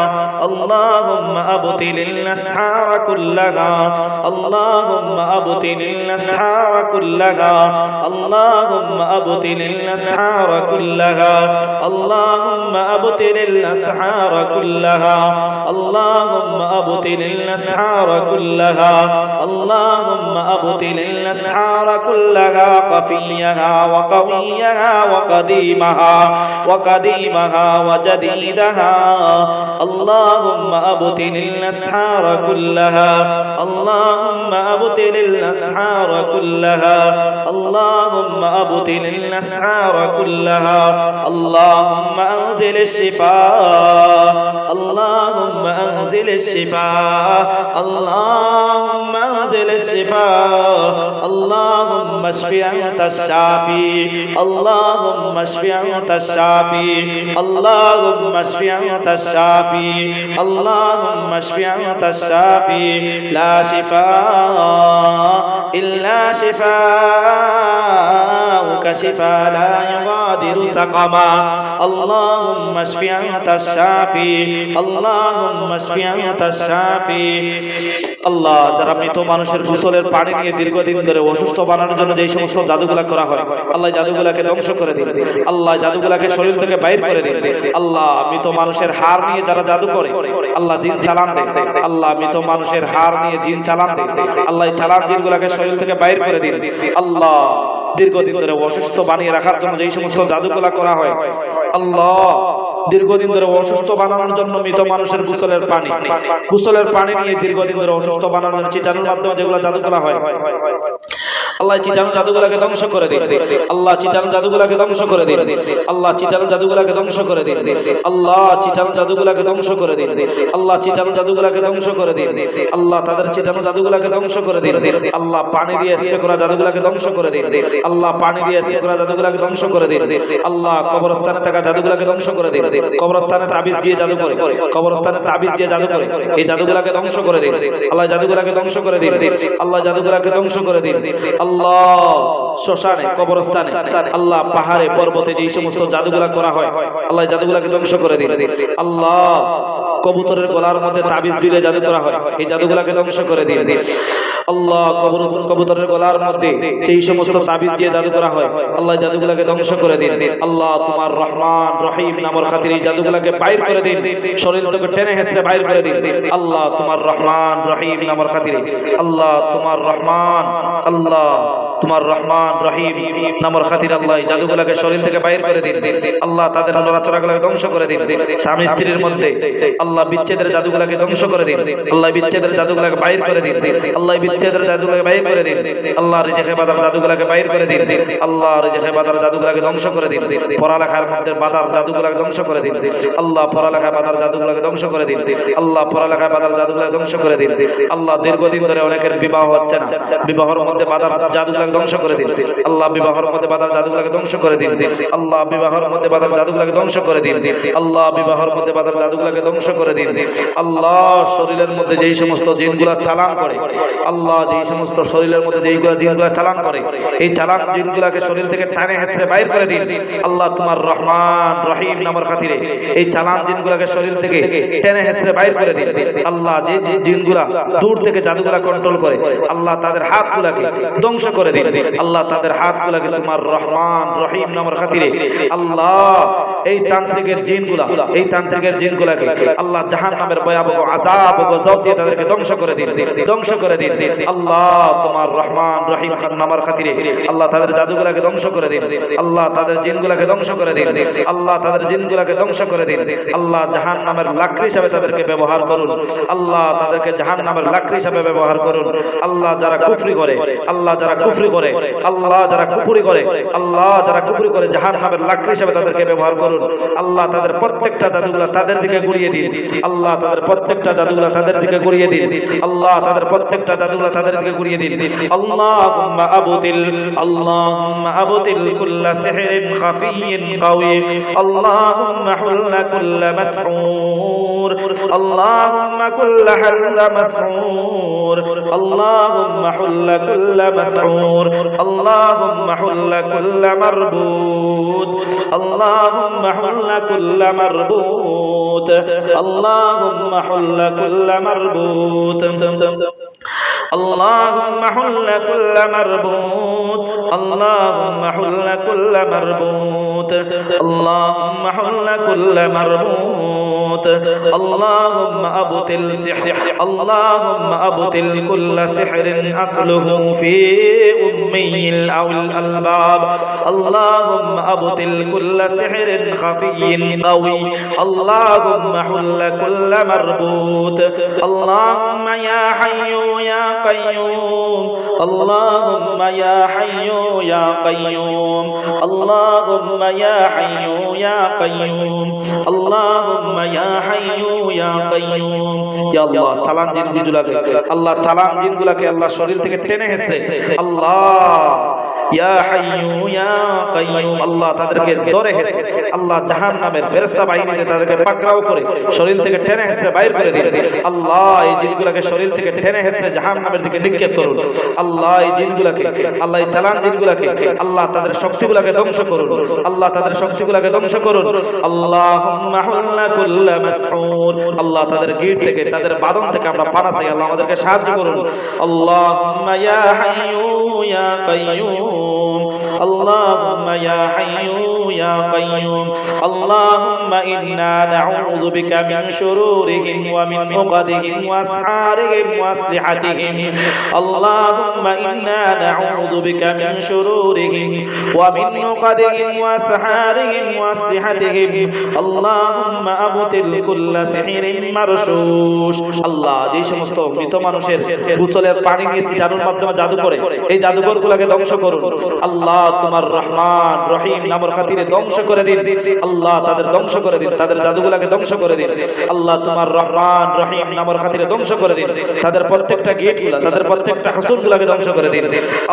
اللهم أبطل الأسحار كلها اللهم أبطل الأسحار كلها اللهم أبطل الأسحار كلها اللهم أبطل الأسحار كلها اللهم أبطل الأسحار كلها اللهم أبطل الأسحار كلها خفيها وقويها وقديمها وجديدها اللهم أبطل الأسحار كلها اللهم أبطل الأسحار كلها اللهم أبطل الأسحار كلها اللهم أنزل الشفاء اللهم أنزل الشفاء اللهم أنزل الشفاء اللهم اشف أنت الشافي اللهم اشف أنت الشافي اللهم اشف أنت الشافي اللهم اشف أنت الشافي لا شفاء إلا شفاءك শিফা লা ইউগাদিরু সাকামা আল্লাহুম্মা ইশফি আনতাশ শাফি আল্লাহুম্মা ইশফি আনতাশ শাফি। আল্লাহ, যারা মৃত মানুষের গোসলের পানি নিয়ে দীর্ঘদিন ধরে অসুস্থ বানানোর জন্য যে সমস্ত জাদুগুলা করা হয়, আল্লাহ জাদুগুলাকে ধ্বংস করে দিন। আল্লাহ জাদুগুলাকে শরীর থেকে বাইর করে দিন। আল্লাহ, মৃত মানুষের হাড় নিয়ে যারা জাদু করে, আল্লাহ জিন চালান দেন। আল্লাহ, মৃত মানুষের হাড় নিয়ে জিন চালান দেন। আল্লাহ এই চালান জিনগুলাকে শরীর থেকে বাইর করে দিন। আল্লাহ, দীর্ঘদিন ধরে অসুস্থ বানিয়ে রাখার জন্য যে সমস্ত জাদুগুলা করা হয়, আল্লাহ দীর্ঘদিন ধরে অসুস্থ বানানোর জন্য মৃত মানুষের গোসলের পানি নিয়ে দীর্ঘদিন ধরে অসুস্থ বানানোর চিটানোর মাধ্যমে যেগুলো জাদু করা হয়, আল্লাহ চিটানো জাদুগুলাকে ধ্বংস করে দিন। আল্লাহ চিটানো জাদুগুলাকে ধ্বংস করে দিন। আল্লাহ চিটানো জাদুগুলাকে ধ্বংস করে দিন। আল্লাহ চিটানো জাদুগুলাকে ধ্বংস করে দিন। আল্লাহ চিটানো জাদুগুলাকে ধ্বংস করে দিন। আল্লাহ তাদের চিটানো জাদুগুলাকে ধ্বংস করে দিন। আল্লাহ পানি দিয়ে স্প্রে করা জাদুগুলাকে ধ্বংস করে দিন। আল্লাহ পানি দিয়ে স্প্রে করা জাদুগুলাকে ধ্বংস করে দিন। আল্লাহ কবরস্থানে থাকা জাদুগুলাকে ধ্বংস করে দিন। কবরস্থানে তাবিজ দিয়ে জাদু করে, কবরস্থানে তাবিজ দিয়ে জাদু করে, এই জাদুগুলাকে ধ্বংস করে দিন। আল্লাহ জাদুগুলাকে ধ্বংস করে দিন। আল্লাহ জাদুগুলাকে ধ্বংস করে দিন। আল্লাহ শ্মশানে, কবরস্থানে, আল্লাহ পাহাড়ে, পর্বতে যে সমস্ত জাদুগুলা করা হয়, আল্লাহ জাদুগুলাকে ধ্বংস করে দিন। আল্লাহ কবুতরের গলার মধ্যে তাবিজ দিলে জাদু করা হয়, এই জাদুগুলাকে ধ্বংস করে দিন। আল্লাহ কবুতরের গলার মধ্যে যেই সমস্ত তাবিজ দিয়ে জাদু করা হয়, আল্লাহ জাদুগুলাকে ধ্বংস করে দিন। আল্লাহ তোমার রহমান রহিম নামের খাতিরে এই জাদুগুলাকে বাইর করে দিন, শরীর থেকে টেনে হেঁচড়ে বাইর করে দিন। আল্লাহ তোমার রহমান রহিম নামের খাতিরে, আল্লাহ তোমার রহমান, আল্লাহ তোমার রহমান রহিম নামের খাতিরে আল্লাহ এই জাদুগুলাকে শরীর থেকে বাইর করে দিন। আল্লাহ তাদের নড়াচড়াগুলাকে ধ্বংস করে দিন। স্বামী স্ত্রীর মধ্যে আল্লাহ বিচ্ছেদের জাদুগুলাকে ধ্বংস করে দিন। আল্লাহ বিচ্ছেদের জাদুগুলাকে বাইর করে দিন। আল্লাহ বিচ্ছেদের জাদুগুলাকে বাইর করে দিন। আল্লাহ রিজেকে বাধার জাদুগুলাকে বাইর করে দিন। আল্লাহ রিজেকে বাধার জাদুগুলাকে ধ্বংস করে দিন। পড়ালেখার মধ্যে বাধার জাদুগুলাকে ধ্বংস করে দিন। আল্লাহ পড়ালেখায় বাধার জাদুগুলাকে ধ্বংস করে দিন। আল্লাহ পড়ালেখায় বাধার জাদুগুলাকে ধ্বংস করে দিন। আল্লাহ দীর্ঘদিন ধরে অনেকের বিবাহ হচ্ছে না, বিবাহের মধ্যে বাধার জাদুগুলাকে ধ্বংস করে দিন। আল্লাহ বিবাহের মধ্যে বাধার জাদুগুলাকে ধ্বংস করে দিন। আল্লাহ বিবাহের মধ্যে বাধার জাদুগুলাকে ধ্বংস করে দিন। আল্লাহ বিবাহের মধ্যে বাধার জাদুগুলাকে ধ্বংস করে দিন। আল্লাহ শরীরের মধ্যে যেই সমস্ত জিনগুলা চালান করে, আল্লাহ যেই সমস্ত শরীরের মধ্যে যেইগুলা জিনগুলা চালান করে, এই চালান জিনগুলাকে শরীর থেকে টানে হেঁচড়ে বাইর করে দিন। আল্লাহ তোমার রহমান রহিম নামের খাতিরে এই চালান জিনগুলাকে শরীর থেকে টেনে হেঁচড়ে বাইর করে দিন। আল্লাহ যে জিনগুলা দূর থেকে জাদুগুলা কন্ট্রোল করে, আল্লাহ তাদের হাতগুলাকে ধ্বংস করে দিন। আল্লাহ তাদের হাতগুলাকে তোমার রহমান রহিম নামের খাতিরে, আল্লাহ এই তান্ত্রিকের জিনগুলাকে আল্লাহ জাহান্নামের ভয়াবহ আযাব ও গজব দিয়ে তাদেরকে ধ্বংস করে দিন, ধ্বংস করে দিন। আল্লাহ তোমার রহমান রহিম নামের খাতিরে আল্লাহ তাদের জাদুগুলাকে ধ্বংস করে দিন। আল্লাহ তাদের জিনগুলাকে ধ্বংস করে দিন। আল্লাহ তাদের জিনগুলাকে ধ্বংস করে দিন। আল্লাহ জাহান্নামের লাকড়ি হিসেবে তাদেরকে ব্যবহার করুন। আল্লাহ তাদেরকে জাহান্নামের লাকড়ি হিসেবে ব্যবহার করুন। আল্লাহ যারা কুফরি করে, আল্লাহ যারা কুফরি করে, আল্লাহ যারা কুফরি করে, আল্লাহ যারা কুফরি করে জাহান্নামের লাকড়ি হিসেবে তাদেরকে ব্যবহার করুন। আল্লাহ তাদের প্রত্যেকটা জাদুগুলা তাদের দিকে ঘুরিয়ে দিন। আল্লাহ তাদের প্রত্যেকটা জাদুগুলা তাদের দিকে ঘুরিয়ে দিন। আল্লাহ তাদের প্রত্যেকটা জাদুগুলা তাদের দিকে ঘুরিয়ে দিন। আল্লাহুম্মা আবতিল কুল্লা সিহরিন খাফিয়্যিন কাওয়ি আল্লাহুম্মা হুল্লা কুল্লা মাসহুর আল্লাহুম্মা কুল্লা হাল্লা মাসহুর আল্লাহুম্মা হুল্লা কুল্লা মাসহুর আল্লাহুম্মা হুল্লা কুল্লা মারবুত আল্লাহুম্মা হুল্লা কুল্লা মারবুত আল্লাহুম্মা হুল্লা কুল্লা মারবুত اللهم حل كل مربوط اللهم حل كل مربوط اللهم حل كل مربوط اللهم أبطل سحر اللهم أبطل كل سحر أصله في أمي أو الألباب اللهم أبطل كل سحر خفي قوي اللهم حل كل مربوط اللهم يا حي يا قيوم اللهم يا حي يا قيوم اللهم يا حي يا قيوم اللهم يا حي يا قيوم يا الله চালান জিনগুলোকে আল্লাহ চালান জিনগুলোকে আল্লাহ শরীর থেকে টেনে হেসে আল্লাহ ইয়া হাইয়ু ইয়া কাইয়ুম, আল্লাহ তাদেরকে ধরে হেসে আল্লাহ জাহান্নামের ফেরেশতা বাহিনীতে তাদেরকে পাকড়াও করে শরীর থেকে টেনে হেসে বাইর করে দিন। আল্লাহ এই জিনগুলোকে শরীর থেকে টেনে হেসে জাহান্নামের দিকে নিক্ষেপ করুন। আল্লাহ এই জিনগুলোকে, আল্লাহ এই চালান জিনগুলোকে, আল্লাহ তাদের শক্তিগুলোকে ধ্বংস করুন। আল্লাহ তাদের শক্তিগুলোকে ধ্বংস করুন। আল্লাহুম্মা হুল্লা কুল্লা মাসউর, আল্লাহ তাদের গিট থেকে, তাদের বাঁধন থেকে আমরা পানা চাই, আল্লাহ আমাদেরকে সাহায্য করুন। আল্লাহুম্মা ইয়া হাইয়ু ইয়া কাইয়ুম, আল্লাহুম্মা ইয়া হাইয়ু ইয়া কাইয়ুম, আল্লাহুম্মা ইন্না নাউযু বিকা মিন শুরুরিহিম ওয়া মিন উকাদিহিম ওয়া আসহারিহিম ওয়া আসলিহাতিহিম, আল্লাহুম্মা ইন্না নাউযু বিকা মিন শুরুরিহিম ওয়া মিন উকাদিহিম ওয়া আসহারিহিম ওয়া আসলিহাতিহিম, আল্লাহুম্মা আবতিল কুল্লা সিহরিন মারশুশ। আল্লাহ যে সমস্ত মৃত মানুষের গোসলের পানি নিয়ে ছিটানোর মাধ্যমে জাদু করে এই জাদুঘরগুলোকে ধ্বংস করুন। আল্লাহ তোমার রহমান রহিম নামের খাতিরে ধ্বংস করে দিন। আল্লাহ তাদের ধ্বংস করে দিন, তাদের জাদুগুলোকে ধ্বংস করে দিন। আল্লাহ তোমার রহমান রহিম নামের খাতিরে ধ্বংস করে দিন। তাদের প্রত্যেকটা গেটগুলো, তাদের প্রত্যেকটা হুসুলগুলোকে ধ্বংস করে দিন।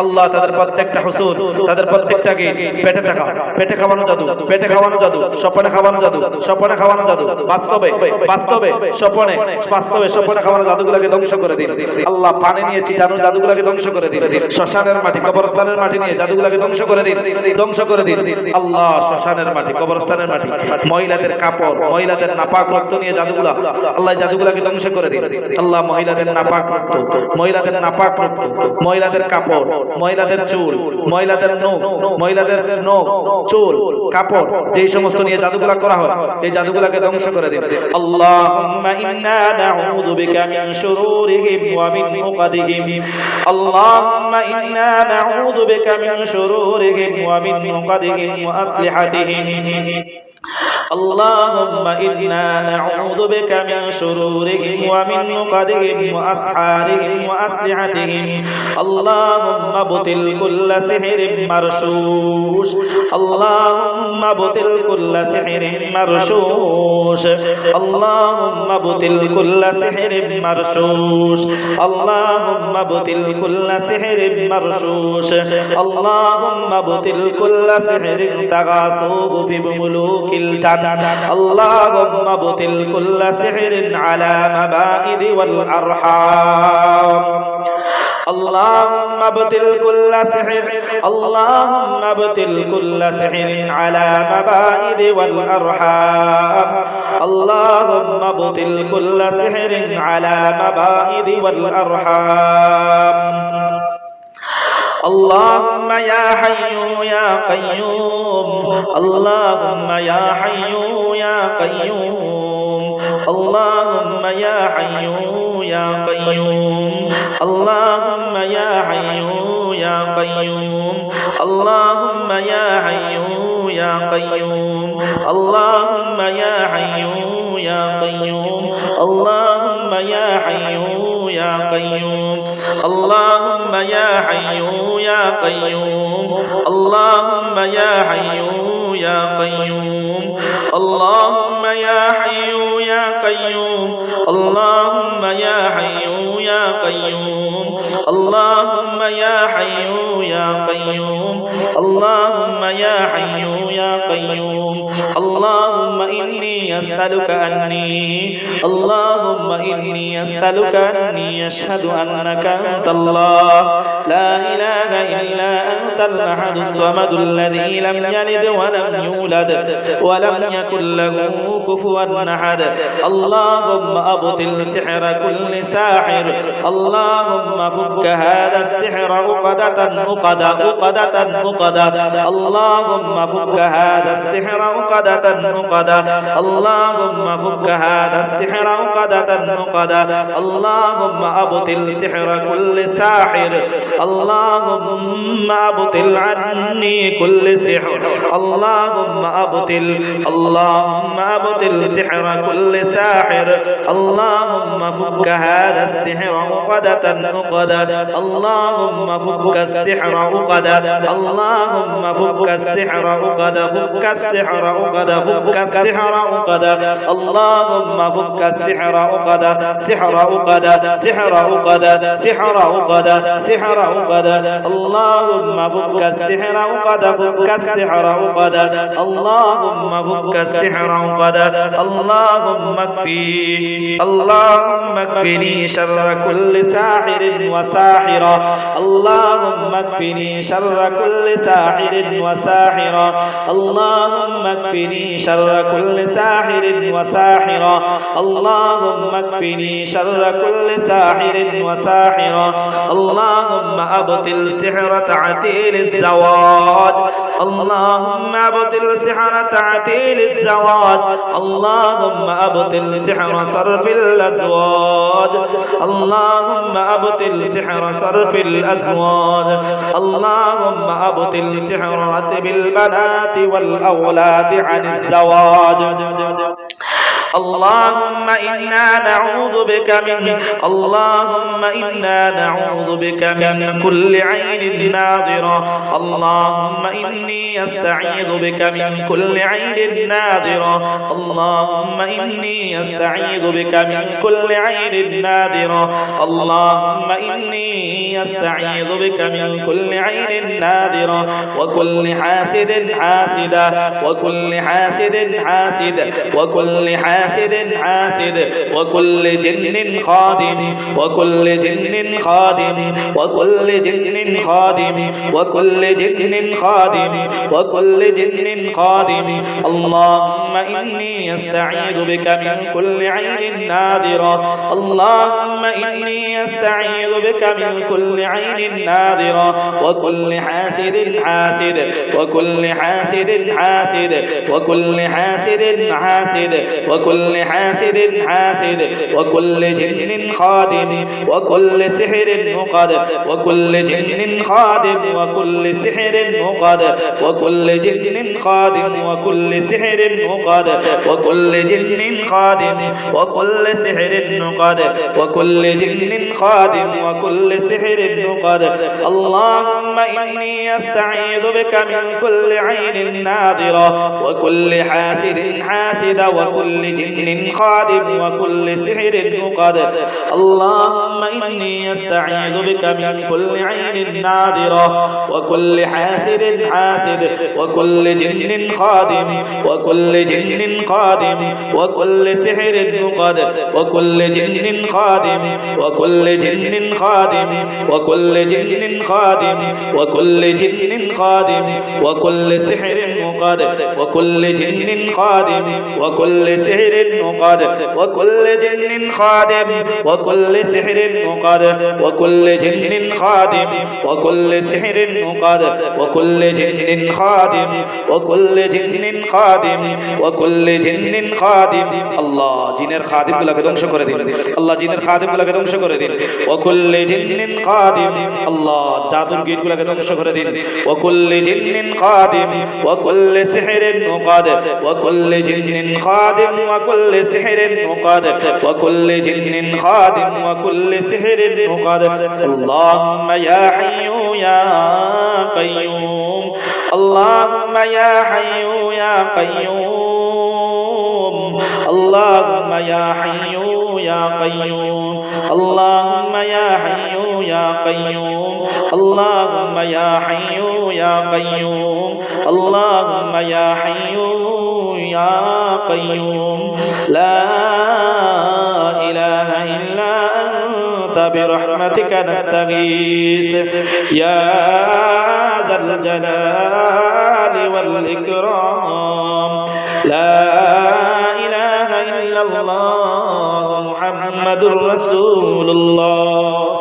আল্লাহ তাদের প্রত্যেকটা হুসুল, তাদের প্রত্যেকটা গেট, পেটে থাকা, পেটে খাওয়ানো জাদু, পেটে খাওয়ানো জাদু, স্বপ্নে খাওয়ানো জাদু, স্বপ্নে খাওয়ানো জাদু, বাস্তবে বাস্তবে স্বপ্নে, বাস্তবে স্বপ্নে খাওয়ানো জাদুগুলোকে ধ্বংস করে দিন। আল্লাহ পানি নিয়ে ছিটানো জাদুগুলোকে ধ্বংস করে দিন। শ্মশানের মাটি, কবরস্থানের মাটি নিয়ে জাদুগুলোকে ধ্বংস করে দিন, ধ্বংস করে দিন। আল্লাহ শ্মশানের মাটি, কবরস্থানের মাটি, মহিলাদের কাপড়, মহিলাদের নাপাক রক্ত নিয়ে জাদুগুলা, আল্লাহ জাদুগুলাকে ধ্বংস করে দিন। আল্লাহ মহিলাদের নাপাক রক্ত, মহিলাদের নাপাক রক্ত, মহিলাদের কাপড়, মহিলাদের চুল, মহিলাদের নখ, মহিলাদের নখ, চুল, কাপড়, যেই সমস্ত নিয়ে জাদুগুলা করা হয় এই জাদুগুলাকে ধ্বংস করে দিন। আল্লাহুম্মা ইন্না নাউযু বিকা মিন শুরুরিহিম ওয়া মিন উকাদিহিম, আল্লাহুম্মা ইন্না নাউযু বিকা মিন শুরুরিহিম ওয়া মিন উকাদিহিম ওয়া আসলিহাতিহিম, اللهم إنا نعوذ بك من شرورهم ومن نقدهم وأسحارهم وأسلحتهم، اللهم ابطل كل سحر مرشوش، اللهم ابطل كل سحر مرشوش، اللهم ابطل كل سحر مرشوش، اللهم ابطل كل سحر مرشوش، اللهم ابطل كل سحر تغاصوه في ملوك الجنة، اللهم ابطل كل سحر على مبائد والأرحام، اللهم ابطل كل سحر، اللهم ابطل كل سحر على مبائد والأرحام، اللهم ابطل كل سحر على مبائد والأرحام، اللهم يا حي يا قيوم، اللهم يا حي يا قيوم، اللهم يا حي يا قيوم، اللهم يا حي يا قيوم، اللهم يا حي يا قيوم، اللهم يا حي يا قيوم، اللهم يا حي يا قيوم، اللهم يا حي يا قيوم، اللهم يا حي يا قيوم، اللهم يا حي يا قيوم، اللهم يا حي يا قيوم، اللهم يا حي يا قيوم، اللهم يا حي يا قيوم، اللهم إني أسألك أني، اللهم إني أسألك أني أشهد أنك أنت الله لا إله إلا أنت الأحد الصمد الذي لم يلد ولم يولد ولم يكن له كفوا أحد، اللهم أبطل سحر كل ساحر، اللهم فك هذا السحر عقدة عقدة عقدة عقدة، اللهم فك هذا السحر عقدة عقدة، اللهم فك هذا السحر عقدة عقدة، اللهم أبطل سحر كل ساحر، اللهم أبطل عني كل سحر، اللهم أبطل، اللهم أبطل سحر كل ساحر، اللهم فك هذا السحر عقدة عقدة، اللهم فك السحر عقدة، اللهم فك السحر عقدة، فك السحر عقدة، فك السحر عقدة، اللهم فك السحر عقدة، سحر عقدة، سحر عقدة، سحر عقدة، سحر عقدة، اللهم فك السحر عقد فك السحر عقد اللهم فك السحر عقد اللهم اكفني شر كل ساحر وساحرة اللهم اكفني شر كل ساحر وساحرة اللهم اكفني شر كل ساحر وساحرة اللهم اكفني شر كل ساحر وساحرة اللهم أبطل سحر تعتيل الزواج اللهم أبطل سحر تعتيل الزواج اللهم أبطل سحر صرف الأزواج اللهم أبطل سحر صرف الأزواج اللهم أبطل سحر رتب البنات والأولاد عن الزواج اللهم إنا نعوذ بك من كل عين ناظرة اللهم إني أستعيذ بك من كل عين ناظرة اللهم إني أستعيذ بك من كل عين ناظرة اللهم إني أستعيذ بك من كل عين ناظرة وكل حاسد حاسدة وكل حاسد حاسد وكل حاسد حاسد وكل جن خادم وكل جن خادم وكل جن خادم وكل جن خادم وكل جن خادم اللهم إني أستعيذ بك من كل عين ناظرة اللهم إني أستعيذ بك من كل عين ناظرة وكل حاسد حاسد وكل حاسد حاسد وكل حاسد حاسد وكل حاسد حاسد وكل جن خادم وكل سحر عقد وكل جن خادم وكل سحر عقد وكل جن خادم وكل سحر عقد وكل جن خادم وكل سحر عقد وكل جن خادم وكل سحر عقد اللهم إني أستعيذ بك من كل عين ناظرة وكل حاسد حاسد وكل جن خادم وكل سحر عقد اللهم إني أستعيذ بك من كل عين ناظرة وكل حاسد حاسد وكل جن خادم وكل جن خادم وكل سحر عقد وكل جن خادم وكل جن خادم وكل جن خادم وكل جن خادم وكل سحر عقد وكل جن خادم وكل سحر عقد وكل جن خادم وكل سحر عقد وكل جن خادم وكل سحر عقد وكل جن خادم وكل جن خادم وكل جن خادم الله জিনের খাদিমগুলোকে ধ্বংস করে দিন আল্লাহ জিনের খাদিমগুলোকে ধ্বংস করে দিন وكل جن خادم الله জাদুর গীতগুলোকে ধ্বংস করে দিন وكل جن خادم وكل سحر عقد وكل جن خادم وكل سحر عقد وكل جن خادم وكل سحر عقد اللهم يا حي يا قيوم اللهم يا حي يا قيوم اللهم يا حي يا قيوم اللهم يا حي يا قيوم اللهم يا حي يا قيوم اللهم يا حي يا قيوم لا إله إلا أنت برحمتك نستغيث يا ذا الجلال والإكرام لا إله إلا الله محمد رسول الله